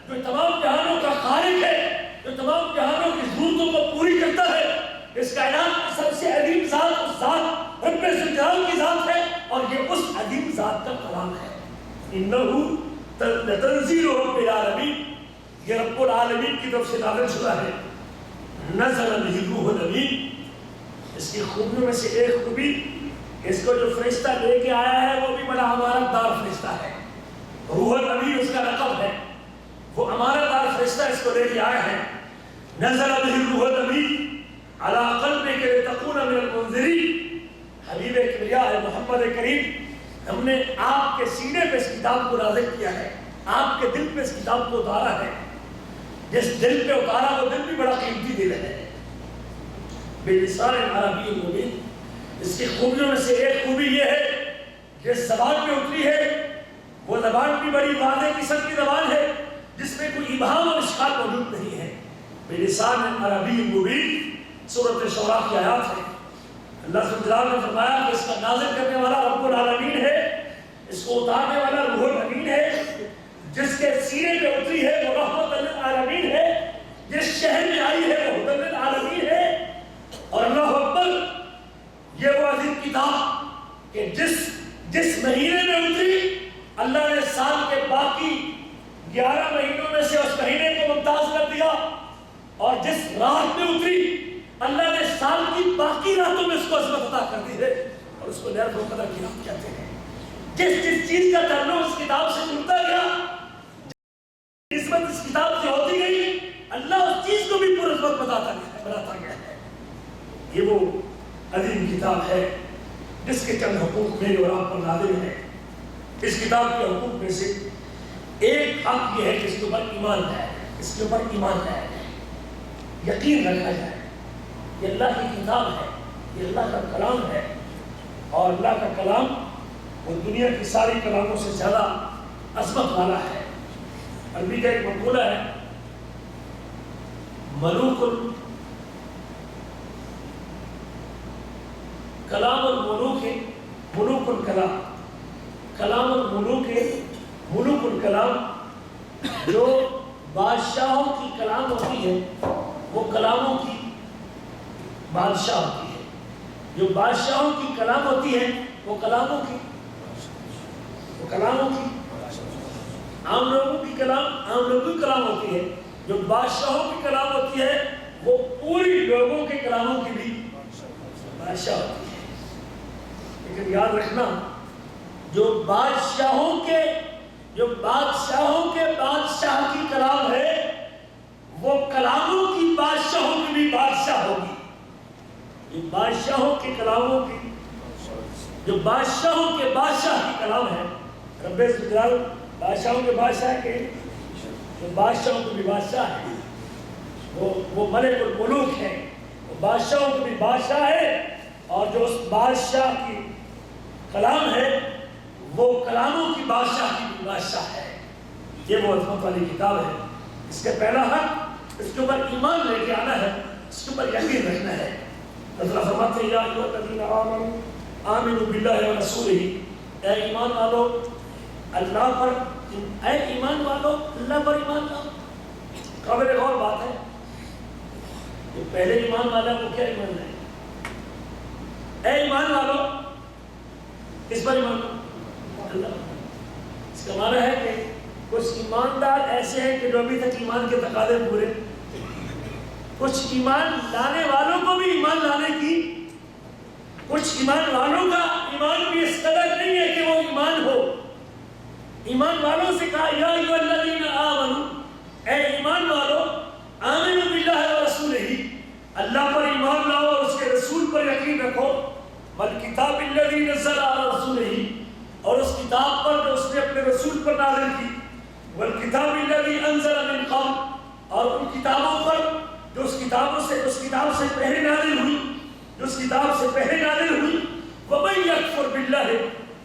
Speaker 2: جو تمام جہانوں کا خالق ہے, جو تمام جہانوں کی ضرورتوں کو پوری کرتا ہے. اس کائنات کی سب سے عظیم ذات اس ذات رب ذوالجلال کی ذات ہے, اور یہ اس عظیم ذات کا کلام ہے. انہ لتنزیل رب العالمین, یہ رب العالمین کی طرف سے نازل شدہ ہے. نزل بہ الروح الامین, اس کی خوبیوں میں سے ایک خوبی اس کو جو فرشتہ لے کے آیا ہے وہ بھی بڑا امانت دار فرشتہ ہے. روح الامین اس کا لقب ہے, وہ امانت دار فرشتہ اس کو لے کے آیا ہے. نزل بہ الروح الامین علی قلبک لتکون من المنذرین, حبیب کبریا محمد کریم, ہم نے آپ کے سینے پہ اس کتاب کو نازل کیا ہے, آپ کے دل پہ اس کتاب کو اتارا ہے. جس دل پہ اتارا وہ دل بھی بڑا قیمتی دل ہے, بلسان عربی مبین. اس کی خوبیوں میں سے ایک خوبی یہ ہے کہ زبان پہ اتری ہے, وہ زبان بھی بڑی واضح قسم کی زبان ہے جس میں کوئی ابہام اور اشکال موجود نہیں ہے. بلسان عربی مبین سورۃ شعراء کی آیات ہے. اللہ سبحانہ نے فرمایا کہ اس کا نازل کرنے والا رب العالمین ہے, اس کو اتارنے والا روح الامین ہے, جس کے سینے پہ اتری ہے وہ رحمت للعالمین ہے, جس شہر میں آئی ہے وہ ہدی للعالمین ہے. اور اللہ اکبر, یہ وہ عظیم کتاب کہ جس مہینے میں اتری اللہ نے سال کے باقی 11 مہینوں میں سے اس مہینے کو ممتاز کر دیا, اور جس رات میں اتری اللہ نے سال کی باقی راتوں میں اس کو عظمت عطا کر دی ہے, اور اس کو لیلۃ القدر کی رات کہتے ہیں. جس چیز کا تعلق اس کتاب سے جڑتا گیا, عظمت اس کتاب سے ہوتی گئی, اللہ اس چیز کو بھی پر عظمت بناتا گیا ہے. یہ وہ عظیم کتاب ہے جس کے چند حقوق میرے اور آپ پر نازل ہیں. اس کتاب کے حقوق میں سے ایک حق یہ ہے کہ اس کے اوپر ایمان ہے, اس کے اوپر ایمان ہے, یقین رکھا جائے. یہ اللہ کی کتاب ہے, یہ اللہ کا کلام ہے, اور اللہ کا کلام وہ دنیا کی ساری کلاموں سے زیادہ عظمت والا ہے. عربی کا ایک مقولہ ہے, ملوک کلام الملوک ملوک الکلام, کلام الملوک ملوک الکلام. جو بادشاہوں کی کلام ہوتی ہے وہ کلاموں کی بادشاہ ہوتی ہے, جو بادشاہوں کی کلام ہوتی ہے وہ کلاموں کی عام لوگوں کی کلام ہوتی ہے. جو بادشاہوں کی کلام ہوتی ہے وہ پوری لوگوں کے کلاموں کی بھی بادشاہ ہوتی ہے. لیکن یاد رکھنا, جو بادشاہوں کے بادشاہ کی کلام ہے وہ کلاموں کی بادشاہوں کی بھی بادشاہ ہوگی. یہ بادشاہوں کے کلاموں کی, جو بادشاہوں کے بادشاہ کی کلام ہے, رب ذوالجلال بادشاہوں کے بادشاہ کے, جو بادشاہوں کے بھی بادشاہ ہے, وہ ملک الملوک ہے, وہ بادشاہوں کے بھی بادشاہ ہے, اور جو اس بادشاہ کی کلام ہے وہ کلاموں کی بادشاہ کی بھی بادشاہ ہے. یہ وہ عظمت والی کتاب ہے. اس کے پہلا حق اس کے اوپر ایمان لے کے آنا ہے, اس کے اوپر یقین رکھنا ہے. اللہ فرماتے ہیں یا ایھا الذین آمنوا آمنوا باللہ ورسولہ, اے ایمان والو اللہ پر, اے ایمان والو اللہ پر ایمان لاؤ. قابل غور بات ہے, جو پہلے ایمان والا کو کیا ایمان لائے, اے ایمان والو کس پر ایمان لاؤ, اللہ. اس کا معنی ہے کہ کچھ ایماندار ایسے ہیں کہ جو ابھی تک ایمان کے تقاضے پورے، کچھ ایمان لانے والوں کو بھی ایمان لانے کی، کچھ ایمان والوں کا ایمان بھی اس قدر نہیں ہے کہ وہ ایمان ہو۔ ایمان والوں سے کہا یا ایھا الذین آمنوا، اے ایمان والو، آمنوا باللہ ورسولہ، اللہ پر ایمان لاؤ اور اس کے رسول پر یقین رکھو، والکتاب الذی نزل علی رسولہ، اور اس کتاب پر جو اس نے اپنے رسول پر نازل کی، والکتاب الذی انزل من قبل، اور ان کتابوں پر جو اس کتاب سے پہلے نازل ہوئی، جو اس کتاب سے پہلے نازل ہوئی، وَمَن یکفر باللہ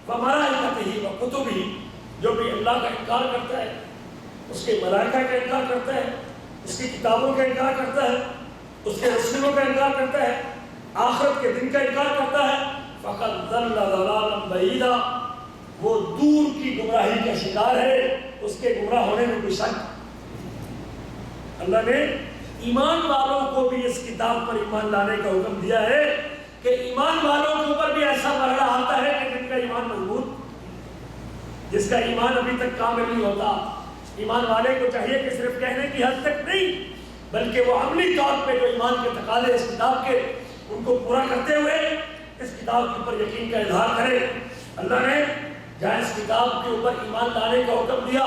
Speaker 2: وملائکتہ وکتبہ، جو بھی اللہ کا انکار کرتا ہے، اس کے ملائکہ کا انکار کرتا ہے، اس کی کتابوں کا انکار کرتا ہے، اس کے رسولوں کا انکار کرتا ہے، آخرت کے دن کا انکار کرتا ہے، فقد ضل ضلالا بعیدا، وہ دور کی گمراہی کا شکار ہے، اس کے گمراہ ہونے میں کوئی شک۔ اللہ نے ایمان والوں کو بھی اس کتاب پر ایمان لانے کا حکم دیا ہے کہ ایمان والوں کے اوپر بھی ایسا مرحلہ آتا ہے کہ جن کا ایمان مضبوط، جس کا ایمان ابھی تک کامل نہیں ہوتا۔ ایمان والے کو چاہیے کہ صرف کہنے کی حد تک نہیں، بلکہ وہ عملی طور پہ جو ایمان کے تقاضے اس کتاب کے ان کو پورا کرتے ہوئے اس کتاب کے اوپر یقین کا اظہار کرے۔ اللہ نے جہاں اس کتاب کے اوپر ایمان لانے کا حکم دیا،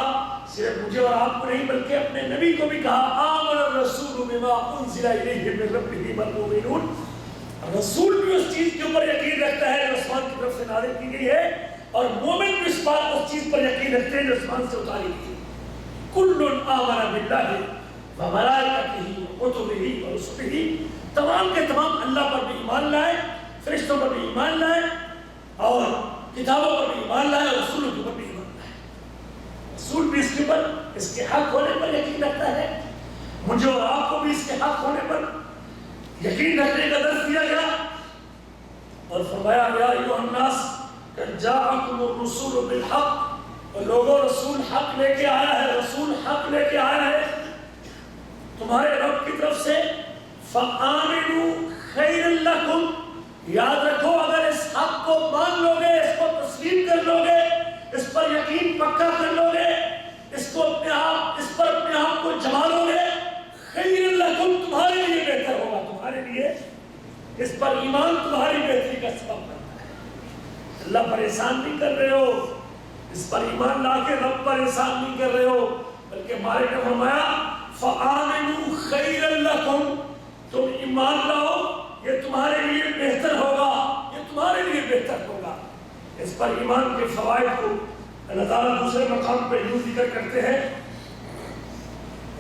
Speaker 2: صرف مجھے اور آپ کو نہیں بلکہ اپنے نبی کو بھی کہا آمن الرسول بما انزل الیہ من ربہ والمؤمنون، رسول بھی اس چیز کے اوپر یقین رکھتا ہے جو آسمان کی طرف سے نازل کی گئی ہے، اور مومن بھی اس چیز پر یقین رکھتے ہیں جو آسمان سے اتاری گئی ہے۔ کل آمن باللہ وملائکتہ وکتبہ ورسلہ، تمام کے تمام اللہ پر بھی ایمان لائے، فرشتوں پر بھی ایمان لائے، اور کتابوں پر بھی ایمان لائے، اور رسولوں کے اوپر بھی ایمان لائے۔ رسول بھی اس کے اوپر اس کے حق ہونے پر یقین رکھتا ہے، مجھے اور آپ کو بھی اس کے حق ہونے پر یقین رکھنے کا درس دیا گیا، اور فرمایا یا ایھا الناس قد جاءکم الرسول بالحق، اور لوگوں رسول حق لے کے آیا ہے، رسول حق لے کے آیا ہے تمہارے رب کی طرف سے، فآمنوا خیر لکم، یاد رکھو اگر اس حق کو مان لو گے، اس کو تسلیم کر لو گے، اس پر یقین پکا کر لو گے، اس پر اپنے آپ کو جما لو گے، خیر لکم، تمہارے لیے بہتر ہوگا، تمہارے لیے اس پر ایمان تمہاری بہتری کا سبب بنتا ہے۔ اللہ پر احسان نہیں کر رہے ہو، اس پر ایمان لا کے رب پر احسان نہیں کر رہے ہو، بلکہ مالک نے فرمایا فآمنوا خیر لکم، تم ایمان لاؤ، یہ تمہارے لیے بہتر ہوگا، یہ تمہارے لیے بہتر ہوگا۔ اس پر ایمان کے فوائد کو اللہ تعالیٰ دوسرے مقام پہ یوں ذکر کرتے ہیں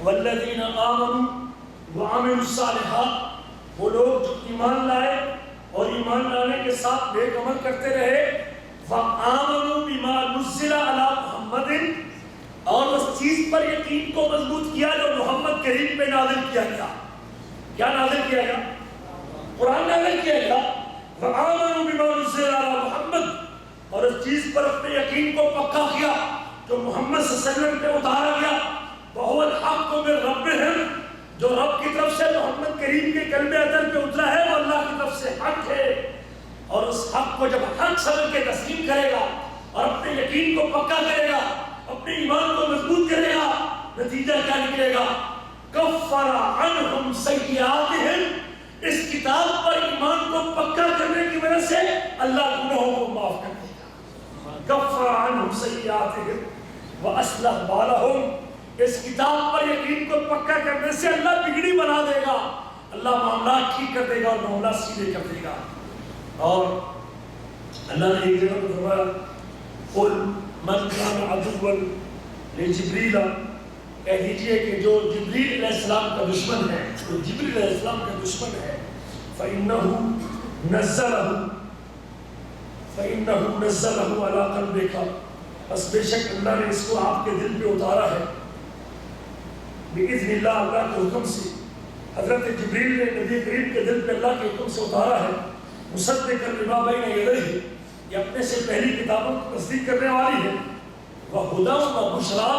Speaker 2: والذین آمنوا وعملوا الصالحات، وہ لوگ جو ایمان لائے اور ایمان لانے کے ساتھ نیک عمل کرتے رہے، وآمنوا بما نزل علی محمد، اور اس چیز پر یقین کو مضبوط کیا جو محمد کریم پہ نازل کیا گیا۔ کیا نازل کیا گیا؟ قرآن نازل کیا گیا۔ وآمنوا بما نزل علی محمد، اور اس چیز پر اپنے یقین کو پکا کیا جو محمد صلی اللہ علیہ وسلم پہ اتارا گیا، وہو الحق من ربہم، جو رب کی طرف سے محمد کریم کے کلمہ ازل پہ اترا ہے وہ اللہ کی طرف سے حق ہے، اور اس حق کو جب حق سمجھ کے تسلیم کرے گا اور اپنے یقین کو پکا کرے گا، اپنے ایمان کو مضبوط کرے گا، نتیجہ کیا نکلے گا؟ کفر عنہم سیئاتہم، اس کتاب پر ایمان کو پکا کرنے کی وجہ سے اللہ گناہوں کو معاف کر دے گا۔ کفر عنہم سیئاتہم واصلح بالہم، اس کتاب پر یقین کو پکا کرنے سے اللہ بگڑی بنا دے گا، اللہ معاملات ٹھیک کر دے گا اور معاملات سیدھے کر دے گا۔ اور اللہ نے ایک جگہ پر فرمایا قل من کان عدوا لجبریل، کہہ دیجئے کہ جو جبریل علیہ السلام کا دشمن ہے، جو جبریل علیہ السلام کا دشمن ہے، فإنه نزله على قلبك، بس بے شک اللہ نے اس کو آپ کے دل پہ اتارا ہے، بإذن اللہ، اللہ کے حکم سے۔ حضرت جبریل نے نبی کریم کے دل پہ اللہ کے حکم سے اتارا ہے، مصدقا لما بین یدیہ، یہ اپنے سے پہلی کتابوں کی تصدیق کرنے والی ہے، وہدی وبشریٰ،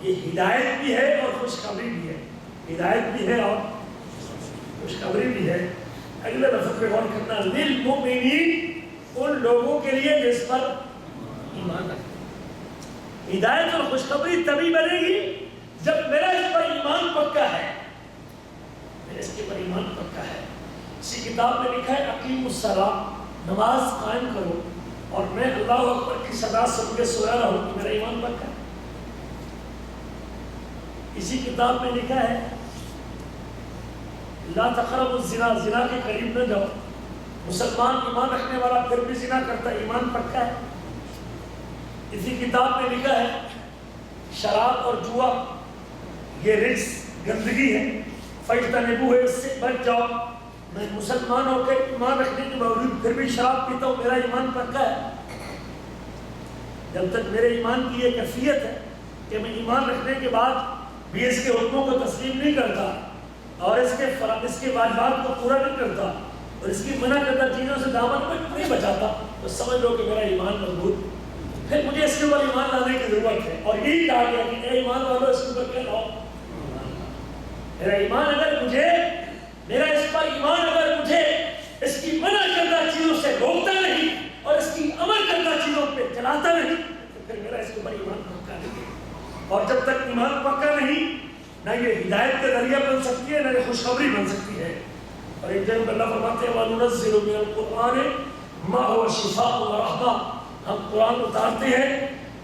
Speaker 2: یہ ہدایت بھی ہے اور خوشخبری بھی ہے، ہدایت بھی ہے اور خوشخبری بھی ہے۔ اگلے لفظ پہ غور کرنا، للمؤمنین، ان لوگوں کے لیے جس پر ایمان رکھتے ہیں، ہدایت اور خوشخبری تبھی بنے گی جب میرا اس پر ایمان پکا ہے، میرا اس کے پر ایمان پکا ہے۔ اسی کتاب میں لکھا ہے اقیم الصلاۃ، نماز قائم کرو، اور میں اللہ اکبر کی صدا سن کے سویا رہوں کہ میرا ایمان پکا ہے۔ اسی کتاب میں لکھا ہے لا تقربوا الزنا، زنا کے قریب نہ جاؤ۔ مسلمان ایمان رکھنے والا پھر بھی زنا کرتا، ایمان پکا ہے۔ اسی کتاب میں لکھا ہے شراب اور جوا یہ رجس، گندگی ہے، فاجتنبوہ، اس سے بچ جاؤ۔ میں مسلمان ہو کے ایمان رکھنے کے باوجود پھر بھی شراب پیتا ہوں، میرا ایمان پکا ہے۔ جب تک میرے ایمان کی یہ کیفیت ہے کہ میں ایمان رکھنے کے بعد بھی اس کے حکموں کو تسلیم نہیں کرتا اور اس کے واجبات کو پورا نہیں کرتا اور اس کی منع کردہ چیزوں سے دامن کو نہیں بچاتا، تو سمجھ لو کہ میرا ایمان مضبوط، پھر مجھے اس کے اوپر ایمان لانے کی ضرورت ہے۔ اور یہی کہا گیا کہ اے ایمان والو اس کے اوپر کیا لاؤ؟ میرا ایمان اگر مجھے، میرا اس پر ایمان اگر مجھے اس کی منع کردہ چیزوں سے روکتا نہیں اور اس کی عمل کردہ چیزوں پہ چلاتا نہیں، تو پھر میرا اس کے اوپر ایمان پکا نہیں۔ اور جب تک ایمان پکا نہیں، نہ یہ ہدایت کا ذریعہ بن سکتی ہے، نہ یہ خوشخبری بن سکتی ہے۔ اور ایک جگہ اللہ فرماتے ہیں وَنُنَزِّلُ مِنَ الْقُرْآنِ مَا هُوَ شِفَاءٌ وَرَحْمَةٌ، ہم قرآن اتارتے ہیں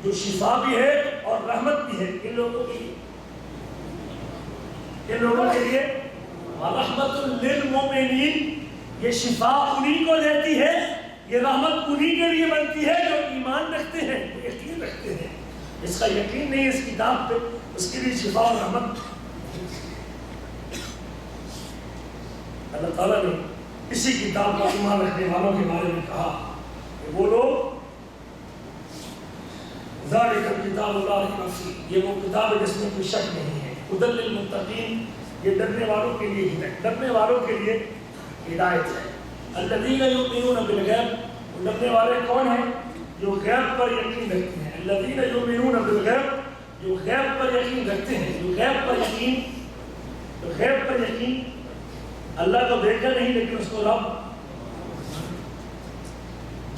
Speaker 2: جو شفا بھی ہے اور رحمت بھی ہے ان لوگوں کے لیے، ان لوگوں کے لیے۔ وَرَحْمَةٌ لِّلْمُؤْمِنِينَ، یہ شفا انہی کو دیتی ہے، یہ رحمت انہی کے لیے بنتی ہے جو ایمان رکھتے ہیں، جو یقین رکھتے ہیں۔ اس کا یقین نہیں اس کتاب پہ، اس کے لیے شفا اور رحمت۔ اللہ تعالیٰ نے اسی کتاب پر ایمان رکھنے والوں کے بارے میں کہا کہ وہ لوگ ذالک الکتاب لا ریب فیہ، یہ وہ کتاب ہے جس میں کوئی شک نہیں ہے، ھدی للمتقین، یہ ڈرنے والوں کے لیے ہدایت، ڈرنے والوں کے لیے ہدایت ہے۔ الذین یؤمنون بالغیب، ڈرنے والے کون ہیں؟ جو غیب پر یقین رکھتے ہیں۔ الذین یؤمنون بالغیب، جو غیب پر یقین رکھتے ہیں، جو غیب پر یقین، جو غیب پر یقین، اللہ کو دیکھا نہیں لیکن اس کو رب،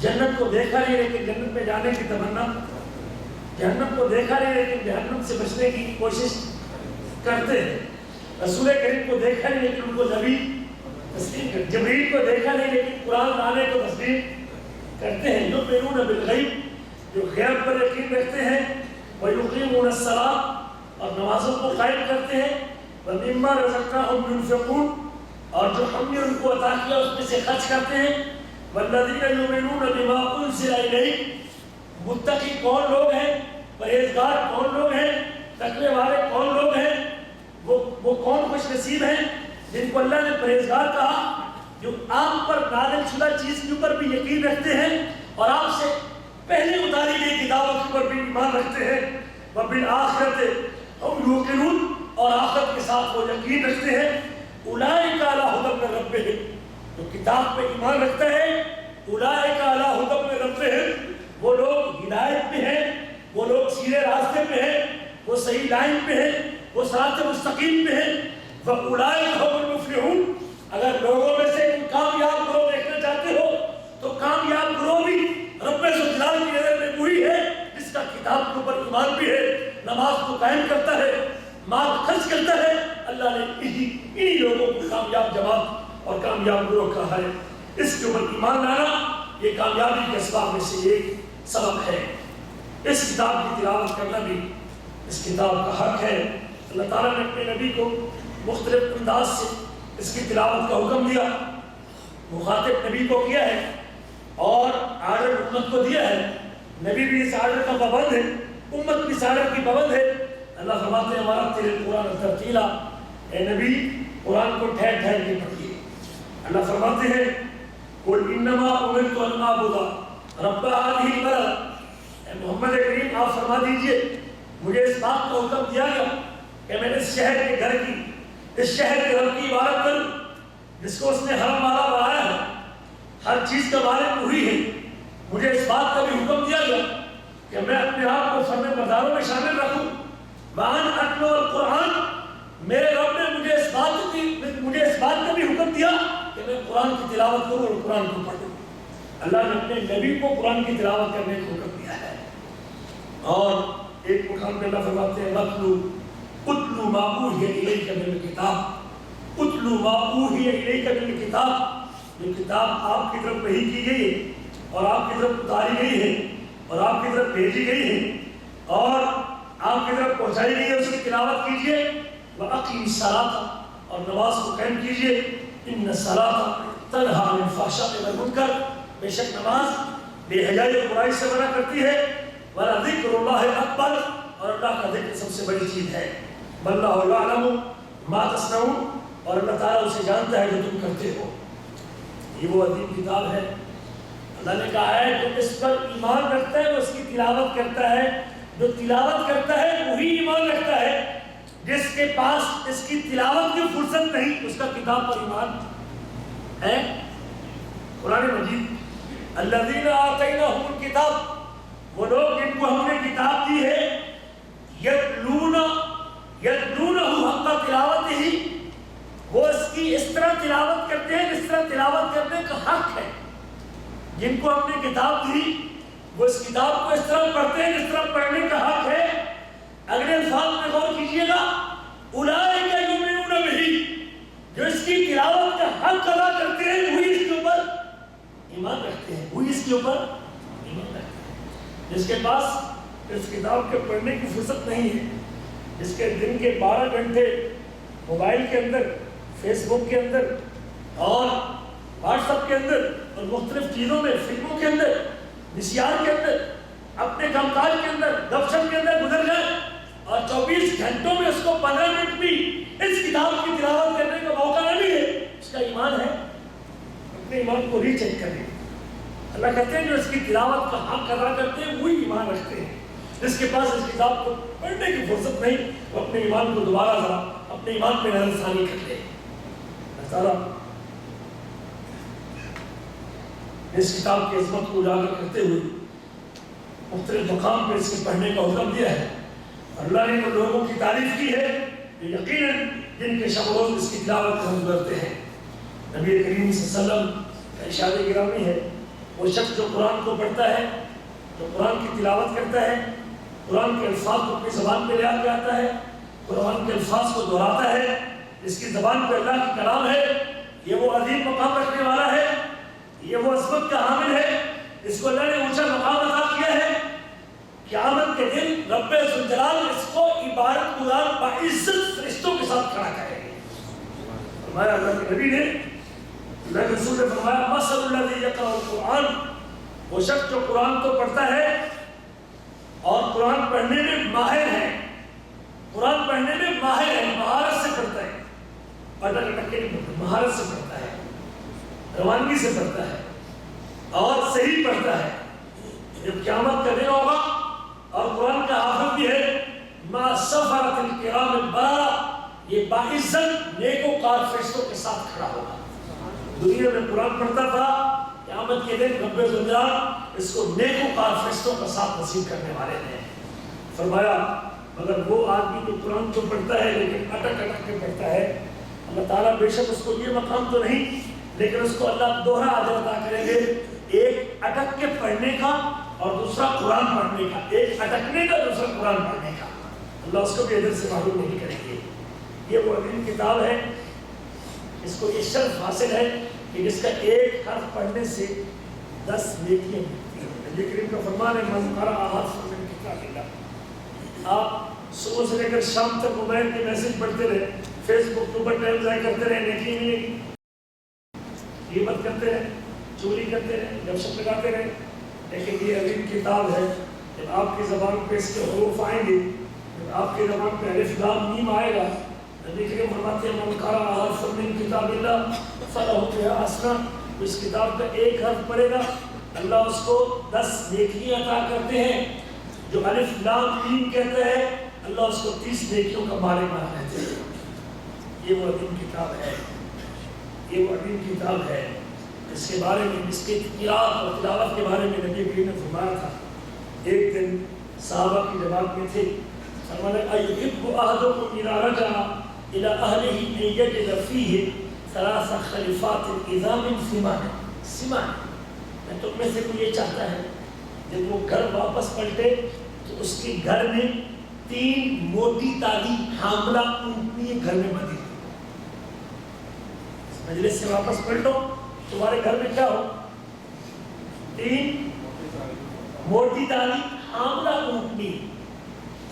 Speaker 2: جنت کو دیکھا نہیں لیکن جنت میں جانے کی تمنا، جہنم کو دیکھا نہیں لیکن جہنم سے بچنے کی کوشش کرتے ہیں، رسول کریم کو دیکھا نہیں لیکن ان کو نبی تسلیم کرتے، جبریل کو دیکھا نہیں لیکن قرآن لانے کو تسلیم کرتے ہیں۔ یؤمنون بالغیب، جو غیب پر یقین رکھتے ہیں، ویقیمون الصلاۃ، اور نمازوں کو قائم کرتے ہیں، ومما رزقناہم ينفقون، اور جو ہم نے ان کو عطا کیا اس میں سے خرچ کرتے ہیں۔ والذین یؤمنون بما انزل الیک، متقی کون لوگ ہیں، پرہیزگار کون لوگ ہیں، تقوی والے کون لوگ ہیں، وہ کون خوش نصیب ہیں جن کو اللہ نے پرہیزگار کہا، جو آپ پر نازل شدہ چیز کے اوپر بھی یقین رکھتے ہیں اور آپ سے پہلے اتاری گئی کتابوں کے اوپر بھی ایمان رکھتے ہیں۔ وبالآخرۃ ہم یوقنون، اور آخرت کے ساتھ وہ یقین رکھتے ہیں۔ اولئک علی ھدی من ربہم، جو کتاب پہ ایمان رکھتا ہے، اولئک علی ھدی من ربہم، وہ لوگ ہدایت پہ ہیں، وہ لوگ سیدھے راستے پہ ہیں، وہ صحیح لائن پہ ہیں، وہ صراط مستقیم پہ ہیں۔ وَأُولَٰئِكَ هُمُ الْمُفْلِحُونَ، اگر لوگوں میں سے کوئی کامیاب گروہ دیکھنا چاہتے ہو تو کامیاب گروہ بھی رب ذوالجلال کی نظر میں وہی ہے جس کا کتاب کے اوپر ایمان بھی ہے، نماز کو قائم کرتا ہے، مال خرچ کرتا ہے۔ اللہ نے انہی لوگوں کو کامیاب جماعت اور کامیاب گروہ کہا ہے۔ اس کے اوپر ایمان لانا یہ کامیابی کے اسباب میں سے ایک سبب ہے۔ اس کتاب کی تلاوت کرنا بھی اس کتاب کا حق ہے۔ اللہ تعالیٰ نے اپنے نبی کو مختلف انداز سے اس کی تلاوت کا حکم دیا، مخاطب نبی کو کیا ہے اور آرڈر امت کو دیا ہے۔ نبی بھی اس آرڈر کا پابند ہے، امت بھی اس آرڈر کی پابند ہے۔ اللہ فرماتے ہیں ہمارا تیرے قرآن ترتیلا، اے نبی قرآن کو ٹھہر ٹھہر کے پڑھیے۔ اللہ فرماتے ہیں قل انما امرت ان اعبد رب هذه البلد، اے محمد کریم آپ فرما دیجئے مجھے اس بات کا حکم دیا گیا کہ میں اس شہر کے گھر کی، اس شہر کے رب کی عبادت کروں جس کو اس نے حرم والا بنایا ہے، ہر چیز کا مالک وہی ہے۔ مجھے اس بات کا بھی حکم دیا گیا کہ میں اپنے آپ کو فرمان برداروں میں شامل رکھوں۔ وان اتلو القرآن، میرے رب نے مجھے اس بات کا بھی حکم دیا کہ میں قرآن کی تلاوت کروں اور قرآن کو پڑھوں۔ اللہ نے اپنے نبی کو قرآن کی تلاوت کرنے کا حکم دیا ہے۔ اور ایک مقام پہ اللہ فرماتے ہیں اتلو ما اوحی الیک من الکتاب، اتلو ما اوحی الیک من الکتاب، جو کتاب آپ کی طرف وحی کی گئی ہے اور آپ کی طرف اتاری گئی ہے اور آپ کی طرف بھیجی گئی ہے اور آپ کی طرف پہنچائی گئی ہے، اس کی تلاوت کیجیے۔ وَأَقِمِ الصَّلَاةَ، اور نماز کو قائم کیجیے۔ إِنَّ الصَّلَاةَ تَنْهَىٰ عَنِ الْفَحْشَاءِ وَالْمُنکَرِ، بے شک نماز بے حیائی اور برائی سے منع کرتی ہے۔ وَلَذِكْرُ اللَّهِ أَكْبَرُ، اور اللہ کا ذکر سب سے بڑی چیز ہے۔ وَاللَّهُ يَعْلَمُ مَا تَصْنَعُونَ، اور اللہ تعالیٰ اسے جانتا ہے جو تم کرتے ہو۔ یہ وہ عظیم کتاب ہے، اللہ نے کہا ہے جو اس پر ایمان رکھتا ہے وہ اس کی تلاوت کرتا ہے، جو تلاوت کرتا ہے وہی ایمان رکھتا ہے۔ جس کے پاس اس کی تلاوت کی فرصت نہیں، اس کا کتاب پر ایمان ہے۔ قرآن مجید الذین آتیناہم الکتاب، وہ لوگ جن کو ہم نے کتاب دی ہے، یتلونہ حق تلاوتہ، وہ اس کی اس طرح تلاوت کرتے ہیں جس طرح تلاوت کرنے کا حق ہے۔ جن کو ہم نے کتاب دی وہ اس کتاب کو اس طرح پڑھتے ہیں جس طرح پڑھنے کا حق ہے۔ اگلے الفاظ میں غور کیجیے گا، اولئک یؤمنون بہ، جو اس کی تلاوت کا حق ادا کرتے ہیں وہی اس کے اوپر ایمان رکھتے ہیں، وہی اس کے اوپر ایمان رکھتے ہیں۔ جس کے پاس اس کتاب کے پڑھنے کی فرصت نہیں ہے، جس کے دن کے 12 گھنٹے موبائل کے اندر، فیس بک کے اندر اور واٹس ایپ کے اندر اور مختلف چیزوں میں، فلموں کے اندر، نسیان کے اندر، اپنے کام کاج کے اندر، گپ شپ کے اندر گزر جائے اور 24 گھنٹوں میں اس کو 15 منٹ بھی اس کتاب کی تلاوت کرنے کا موقع نہ ملے، اس کا ایمان ہے۔ اپنے ایمان کو ری چیک کریں۔ اللہ کہتے ہیں جو اس کی تلاوت کا حق ادا کرتے ہیں وہی ایمان رکھتے ہیں۔ جس کے پاس اس کتاب کو پڑھنے کی فرصت نہیں، وہ اپنے ایمان کو دوبارہ ذرا اپنے ایمان پہ نظر ثانی کر لے۔ اللہ تعالیٰ اس کتاب کی عظمت کو اجاگر کرتے ہوئے مختلف مقام پہ اس کے پڑھنے کا حکم دیا ہے۔ اللہ نے ان لوگوں کی تعریف کی ہے جو یقیناً جن کے شب و روز اس کی تلاوت کا گزرتے ہیں۔ نبی کریم صلی اللہ علیہ وسلم کا ارشاد گرامی ہے، وہ شخص جو قرآن کو پڑھتا ہے، جو قرآن کی تلاوت کرتا ہے، قرآن کے الفاظ کو اپنی زبان پہ لے کے آتا ہے، قرآن کے الفاظ کو دہراتا ہے، اس کی زبان پہ اللہ کی کلام ہے، یہ وہ عظیم مقام رکھنے والا ہے، یہ وہ عظمت کا حامل ہے، اس کو اللہ نے اونچا مقام عطا کیا ہے۔ قیامت کے دن رب ذوالجلال اس کو عبادت گزار باعزت فرشتوں کے ساتھ کھڑا کرے گا۔ فرمایا اللہ کے نبی نے، اللہ کے رسول نے فرمایا مثل الذی یقرأ القرآن، وہ شخص جو قرآن کو پڑھتا ہے اور قرآن پڑھنے میں ماہر ہے، قرآن پڑھنے میں ماہر ہے، مہارت سے پڑھتا ہے، پڑھنا لٹکے نہیں پڑھتا، مہارت سے پڑھتا ہے، روانگی سے پڑھتا ہے اور صحیح پڑھتا ہے۔ جب قیامت کا دن ہوگا اور قرآن کا حافظ بھی ہے، ما سفرت الکرام البررہ، یہ باعزت نیکوکار فرشتوں کے ساتھ کھڑا ہوگا۔ دنیا میں قرآن پڑھتا تھا، قیامت کے دن رب ذوالجلال اس کو نیکوکار فرشتوں کا ساتھ نصیب کرنے والے ہیں۔ فرمایا مگر وہ آدمی جو قرآن کو پڑھتا ہے لیکن اٹک اٹک کے پڑھتا ہے، اللہ تعالیٰ بے شک اس کو یہ مقام تو نہیں لیکن اس کو اللہ دوہرا اجر عطا کریں گے، ایک اٹک کے پڑھنے کا اور دوسرا قرآن پڑھنے کا، ایک اٹکنے کا دوسرا قرآن پڑھنے کا، اللہ اس کو بھی اجر سے معلوم نہیں کریں گے۔ یہ وہ عظیم کتاب ہے، اس کو یہ شرف حاصل ہے کہ جس کا ایک حرف پڑھنے سے 10 نیکیاں ملتی ہیں۔ نبی کریم کا فرمان ہے من قرأ حرفا من کتاب اللہ، آپ صبح سے لے کر شام تک موبائل کے میسج پڑھتے رہے، فیس بک کے اوپر ٹائم ضائع کرتے رہے، نیکی ملے گی، غیبت کرتے رہے، چوری کرتے رہے، گپ شپ لگاتے رہے، لیکن یہ عظیم کتاب ہے، جب آپ کی زبان پہ اس کے حروف آئیں گے، جب آپ کی زبان پہ الف لام میم آئے گا، نبی کریم فرماتے ہیں من قرأ حرفا من کتاب اللہ فلہ بہا حسنہ، اس کتاب کا ایک حرف پڑھے گا اللہ اس کو 10 نیکیاں عطا کرتے ہیں۔ جو الف لام میم کہتے ہیں اللہ اس کو 30 نیکیوں کا مالک بنا دیتے ہیں۔ یہ وہ عظیم کتاب ہے، یہ وہ عظیم کتاب ہے، اس کے بارے میں، اس کے قرأت اور تلاوت کے بارے میں نبی کریم نے فرمایا تھا۔ ایک دن صحابہ کی جماعت میں تھے، فرمایا ایحب احدکم اذا رجع الى اہلہ ان یجد فیہ 3 خلیفات اذا من سمان، میں تم میں سے کوئی یہ چاہتا ہے جب وہ گھر واپس پلٹے تو اس کے گھر میں 3 موٹی تالی حاملہ اونٹنی گھر میں بندھی تھی. مجلس سے واپس پڑھ لو, تمہارے گھر میں کیا ہو؟ 3 موٹی تالی حاملہ اونٹنی,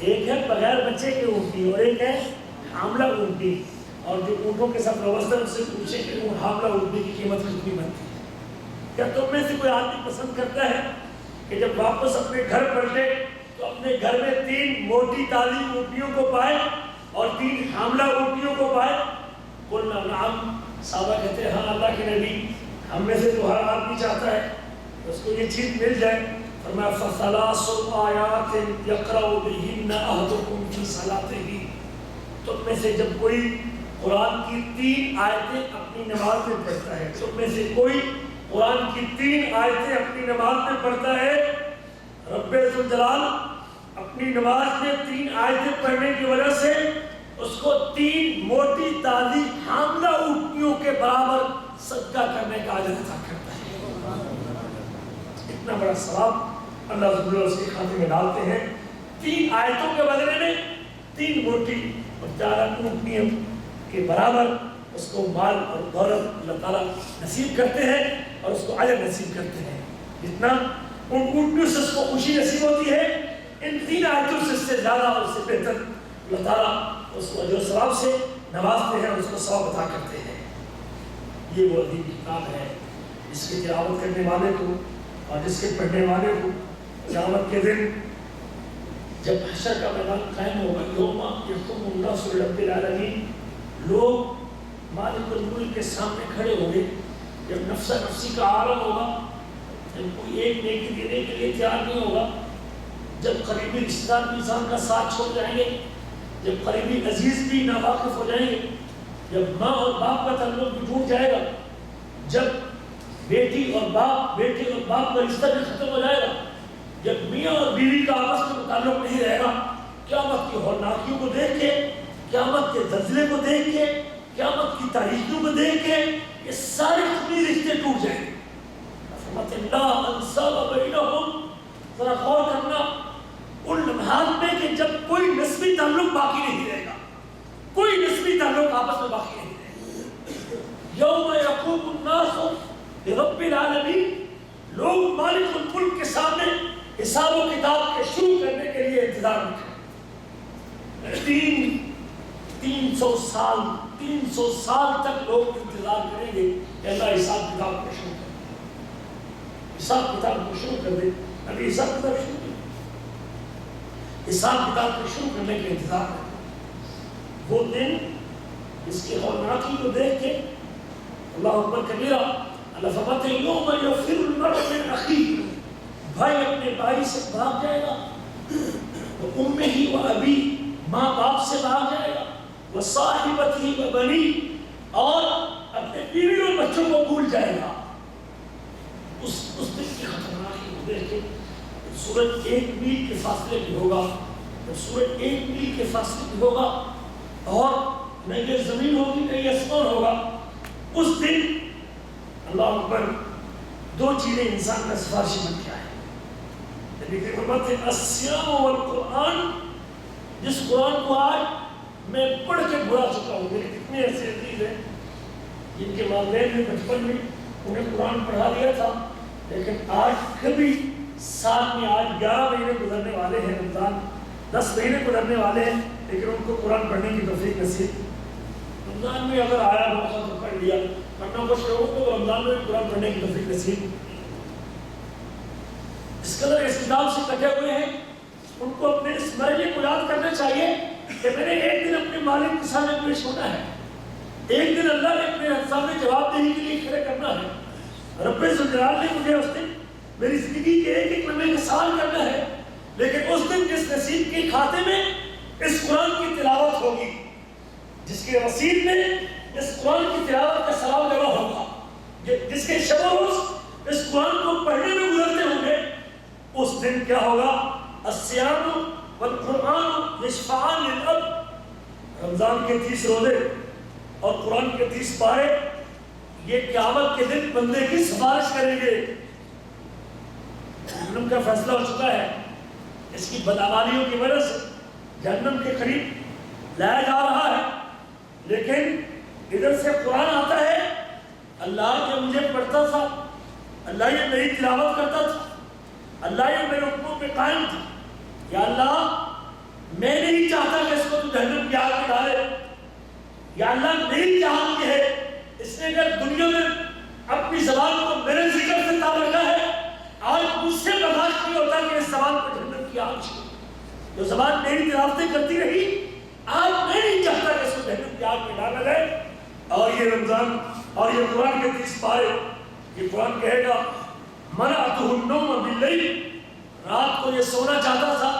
Speaker 2: ایک ہے بغیر بچے کے اونٹنی اور ایک ہے حاملہ اونٹنی. اور جو اونٹوں کے ساتھ وابستہ ان سے پوچھے کہ وہ حاملہ اونٹنی کی قیمت کتنی بنتی ہے؟ کیا تم میں سے کوئی آدمی پسند کرتا ہے کہ جب واپس اپنے گھر پلٹے تو اپنے گھر میں 3 موٹی تالی اونٹنیوں کو پائے اور 3 حاملہ اونٹنیوں کو پائے؟ قلنا نعم. صحابہ کہتے ہیں ہاں اللہ کے نبی, ہم میں سے تو ہر آدمی چاہتا ہے اس کو یہ چیز مل جائے. فرمایا فَثَلَاثُ آیَاتٍ يَقْرَأُ بِهِنَّ أَحَدُكُمْ فِي صَلَاتِهِ. تم میں سے جب کوئی قرآن کی 3 آیتیں اپنی نماز میں پڑھتا ہے, تم میں سے کوئی قرآن کی 3 آیتیں اپنی نماز میں پڑھتا ہے, رب ذوالجلال اپنی نماز میں 3 آیتیں پڑھنے کی وجہ سے اس کو 3 موٹی تازی حاملہ اونٹنیوں کے برابر صدقہ کرنے کا اجر عطا کرتا ہے. اتنا بڑا ثواب اللہ رب اس کے کھاتے میں ڈالتے ہیں. 3 آیتوں کے بدلے میں 3 موٹی اور 4 اونٹنیوں کے برابر اس کو مال اور دولت اللہ تعالیٰ نصیب کرتے ہیں اور اس کو اجر نصیب کرتے ہیں. جتنا ان اونٹنیوں سے اس کو خوشی نصیب ہوتی ہے, ان 3 آیتوں سے اس سے زیادہ اور اس سے بہتر اللہ تعالیٰ اس کو اجر و ثواب سے نوازتے ہیں اور اس کو ثواب عطا کرتے ہیں. یہ وہ عظیم کتاب ہے جس کی تلاوت کرنے والے کو اور جس کے پڑھنے والے کو قیامت کے دن جب حشر کا میدان قائم ہوگا, یوم یقوم الناس لرب العالمین, لوگ مالک الملک کے سامنے کھڑے ہوں گے. جب نفس نفسی کا عالم ہوگا, جب کوئی ایک نیکی دینے کے لیے تیار نہیں ہوگا, جب قریبی رشتہ دار بھی انسان کا ساتھ چھوڑ جائیں گے, جب قریبی عزیز بھی ناواقف ہو جائیں گے, جب ماں اور باپ کا تعلق بھی ٹوٹ جائے گا, جب بیٹی اور باپ کا رشتہ بھی ختم ہو جائے گا, جب میاں اور بیوی کا آپس میں تعلق نہیں رہے گا, قیامت کی ہولناکیوں کو دیکھ کے, قیامت کے زلزلے کو دیکھ کے, قیامت کی تاریخیوں کو دیکھ کے یہ سارے خونی رشتے ٹوٹ جائیں گے. رحمت اللہ انصاب بینہم. ذرا غور کرنا ان لمحات میں کہ جب کوئی نسبی تعلق باقی نہیں رہے گا, کوئی نسبی تعلق آپس میں باقی نہیں رہے گا. یوم یقوم الناس لرب العالمین, لوگ مالک الملک کے سامنے حساب و کتاب کے شروع کرنے کے لیے انتظار کریں. 300 سال تک لوگ انتظار کریں گے کہ اللہ حساب کتاب کو شروع کر دے, حساب کتاب کو شروع کر دے. ابھی حساب کتاب شروع کر دے, حساب کتاب کو شروع کرنے کے انتظار کریں. وہ دن اس کی ہولناکی کو دیکھ کے اللہ اکبر کبیرہ, اللہ فرماتے ہیں یوم یفر المرء من اخیہ, بھائی اپنے بھائی سے بھاگ جائے گا, امہ و ابی, ماں باپ سے بھاگ جائے گا, وصاحبتہ و بنی, اور اپنے بیوی اور بچوں کو بھول جائے گا. اس دن کی خطرناکی کو دیکھ کے سورج 1 میل کے فاصلے پہ ہوگا, سورج 1 میل کے فاصلے پہ ہوگا, اور نہ یہ زمین ہوگی نہ یہ آسمان ہوگا. اس دن اللہ اکبر 2 چیزیں انسان کا سفارشی بن کے آئے. نبی کے فرماتے ہیں الصیام والقرآن, جس قرآن کو آج میں پڑھ کے بھلا چکا ہوں. میرے کتنے ایسے عزیز ہیں جن کے والدین نے بچپن میں انہیں قرآن پڑھا دیا تھا, لیکن آج کبھی سال میں آج 11 مہینے گزرنے والے ہیں, رمضان 10 مہینے گزرنے والے ہیں, لیکن ان کو قرآن پڑھنے کی توفیق نصیب. رمضان میں اگر آیا موقع تو پڑھ لیا, ورنہ کچھ لوگوں کو رمضان میں قرآن پڑھنے کی توفیق نصیب. اس قدر اس کتاب سے کٹے ہوئے ہیں, ان کو اپنے اس مرحلے کو یاد کرنا چاہیے کہ میں نے ایک دن اپنے مالک کے سامنے پیش ہونا ہے, ایک دن اللہ نے اپنے سامنے جواب دینے کے لیے کھڑے کرنا ہے. رب ذوالجلال نے مجھے اس دن میری زندگی کے ایک ایک لمحے کا سوال کرنا ہے, لیکن اس دن جس نصیب کے کھاتے میں اس قرآن کی تلاوت ہوگی, جس کے رسید میں اس قرآن کی تلاوت کا ثواب جمع ہوگا, جس کے شب و روز اس قرآن کو پڑھنے میں گزرتے ہوں گے, اس دن کیا ہوگا؟ الصیام والقرآن یشفعان للاب. رمضان کے 30 روزے اور قرآن کے 30 پارے یہ قیامت کے دن بندے کی سفارش کریں گے. جہنم کا فیصلہ ہو چکا ہے, اس کی بدعمالیوں کی وجہ سے جہنم کے قریب لایا جا رہا ہے. لیکن ادھر سے قرآن آتا ہے، اللہ یہ مجھے پڑھتا تھا، اللہ یہ میری تلاوت کرتا تھا، اللہ یہ میرے حکموں پہ قائم تھا. یا اللہ میں نہیں چاہتا کہ اس کو تو جہنم کی آگ میں ڈالے. یا اللہ میری چاہت یہ ہے، اس نے اگر دنیا میں اپنی زبان کو میرے ذکر سے تاب رکھا ہے، آج مجھ سے برداشت نہیں ہوتا کہ اس زبان کو جہنم کی آگ چھو. جو زبان میری تلاوتیں کرتی رہی، آج میں نہیں چاہتا کہ اس کو جہنم کی آگ میں ڈالا جائے. اور یہ رمضان اور یہ قرآن کے 30 پارے، یہ قرآن کہے گا منعتہ النوم باللیل، رات کو یہ سونا چاہتا تھا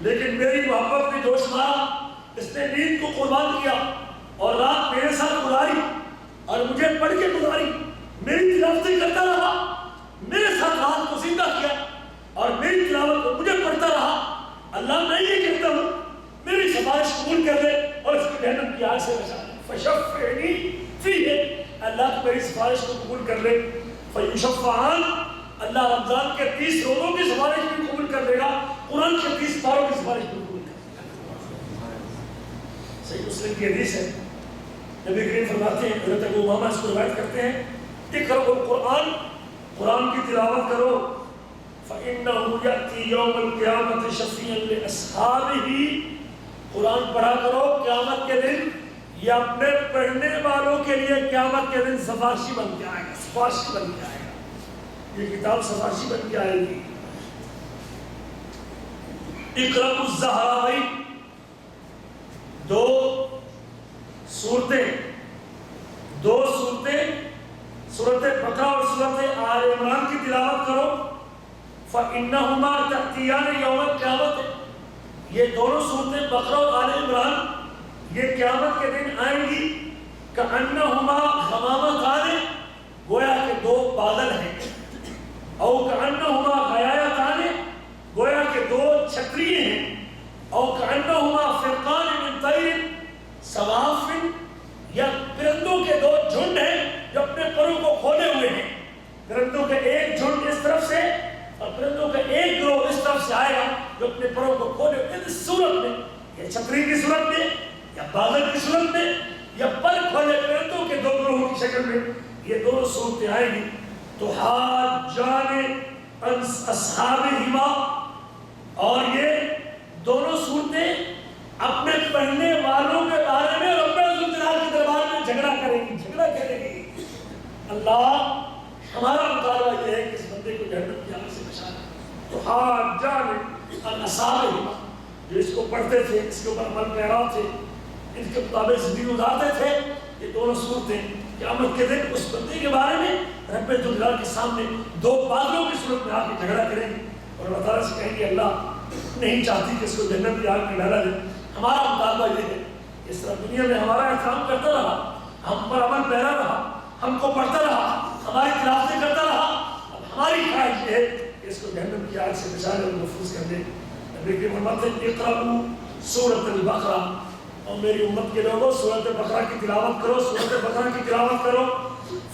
Speaker 2: لیکن میری محبت نے جوش مارا، اس نے نیند کو قربان کیا اور رات میرے ساتھ گزاری اور مجھے پڑھ کے گزاری، میری تلاوتیں کرتا رہا، میرے ساتھ رات کو زندہ کیا اور میری تلاوت کو مجھے پڑھتا رہا. اللہ میں یہ کہتا ہوں میری سفارش قبول کر لے اور اس کو جہنم کی آگ سے بچا لے. فشفعنی فیہ، اللہ تو میری سفارش کو قبول کر لے. فیشفعان، اللہ رمضان کے 30 روزوں کی سفارش بھی قبول کر لے گا، قرآن کے 30 پاروں کی سفارش بھی قبول کر لے گا. صحیح مسلم کی حدیث ہے، نبی کریم فرماتے ہیں، حضرت ابو امامہ اس کو روایت کرتے ہیں، اقرؤوا القرآن، قرآن کی تلاوت کرو، فإنه يأتي يوم القيامة شفيعا لأصحابه، قرآن پڑھا کرو، قیامت کے دن یہ اپنے پڑھنے والوں کے لیے قیامت کے دن سفارشی بن کے آئے گا، سفارشی بن کے آئے گا. یہ کتاب سفارشی بن کے آئے گی. اقرأوا الزہراوی، 2 سورتیں، سورت بقرہ اور سورت آل عمران کی تلاوت کرو. فإنہما تأتیان یوم القیامت، یہ دونوں سورتیں بقرہ اور آل عمران یہ قیامت کے دن آئیں گی. کأنہما غمامتان، گویا کہ 2 بادل ہیں. او کأنہما غیایتان، گویا کہ 2 چھتریاں ہیں. او کأنہما فرقان من طیر صواف، یا پرندوں کے 2 جھنڈ ہیں جو اپنے پروں کو کھولے ہوئے ہیں. پرندوں کے ایک جھنڈ اس طرف سے اور پرندوں کا ایک گروہ اس طرف سے آئے گا جو اپنے پروں کو کھولے ہوئے. اس صورت میں، یا چھتری کی صورت میں، یا بادل کی صورت میں، یا پر کھولے پرندوں کے 2 گروہوں کی شکل میں یہ دونوں صورتیں آئیں گی. تو حاجان اصحابہما، اور یہ دونوں صورتیں اپنے پڑھنے والوں کے بارے میں رب ذوالجلال کے دربار میں جھگڑا کریں گی، جھگڑا کریں گی. اللہ ہمارا مطالبہ یہ ہے کہ اس بندے کو جہنم کی آگ سے بچانا. تو حاجان اصحابہما، جو اس کو پڑھتے تھے، اس کے اوپر عمل پیرا تھے، ان کے مطابق زندگی گزارتے تھے، یہ دونوں صورتیں قیامت کے دن اس بندے کے بارے میں رب ذوالجلال کے سامنے 2 بادلوں کی صورت میں آ کے جھگڑا کریں گے اور اللہ تعالیٰ سے کہیں گے اللہ نہیں چاہتی کہ اس کو جنت کی آگ میں ڈالا جائے. ہمارا مطالبہ یہ ہے کہ اس طرح دنیا میں ہمارا احترام کرتا رہا، ہم پر عمل پیرا رہا، ہم کو پڑھتا رہا، ہماری تلاوتیں کرتا رہا. اب ہماری خواہش یہ ہے کہ اس کو جہنم کی آگ سے بچانے اور محفوظ کر دے. نبی کریم فرماتے ہیں اقرأوا سورۃ البقرہ، اور میری امت کے لوگوں سورۃ بقرہ کی تلاوت کرو، سورۃ بقرہ کی تلاوت کرو.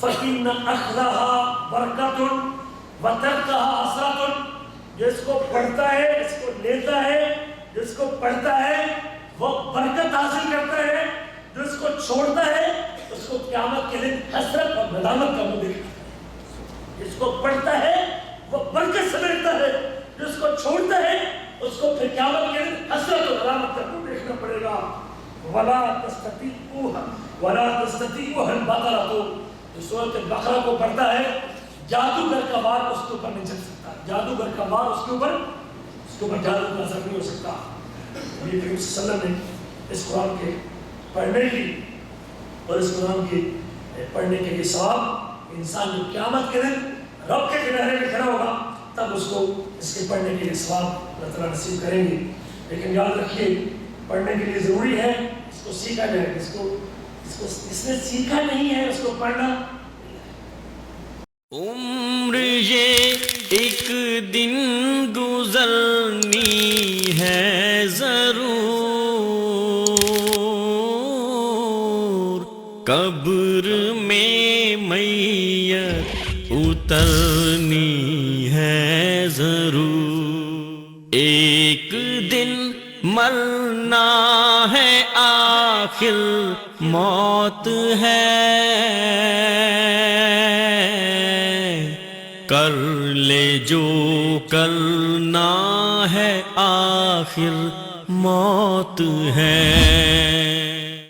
Speaker 2: فإن أخذها برکۃ وترکها حسرۃ، جس کو پڑھتا ہے، اس کو لیتا ہے، جس کو پڑھتا ہے وہ برکت حاصل کرتا ہے، جو اس کو چھوڑتا ہے اس کو قیامت کے دن حسرت اور ندامت کا منہ دیکھتا ہے. جس کو پڑھتا ہے وہ برکت سمیٹتا ہے، جو اس کو چھوڑتا ہے اس کو پھر قیامت کے دن حسرت اور ندامت کا منہ دیکھنا پڑے گا. ولا تستطيعها البقرة، جو سورۃ البقرہ کو پڑھتا ہے جادوگر کا وار اس کے اوپر نہیں چل سکتا، جادوگر کا وار اس کے اوپر جادو کا اثر نہیں ہو سکتا. نبی کریم صلی اللہ علیہ وسلم نے اس قرآن کے پڑھنے کی اور اس قرآن کی پڑھنے کے لیے ثواب، انسان جو قیامت کے دن رب کے کنارے میں کھڑا ہوگا تب اس کو اس کے پڑھنے کے لیے ثواب اللہ تعالیٰ نصیب کریں گے. لیکن یاد رکھیے پڑھنے کے لیے ضروری ہے اس کو سیکھا جائے، اس نے سیکھا نہیں ہے اس کو پڑھنا.
Speaker 1: عمر یہ ایک دن گزرنی ہے ضرور، قبر میں میت اترنی ہے ضرور. ایک ایک دن مرنا ہے آخر موت ہے، کر لے جو کرنا ہے آخر موت ہے۔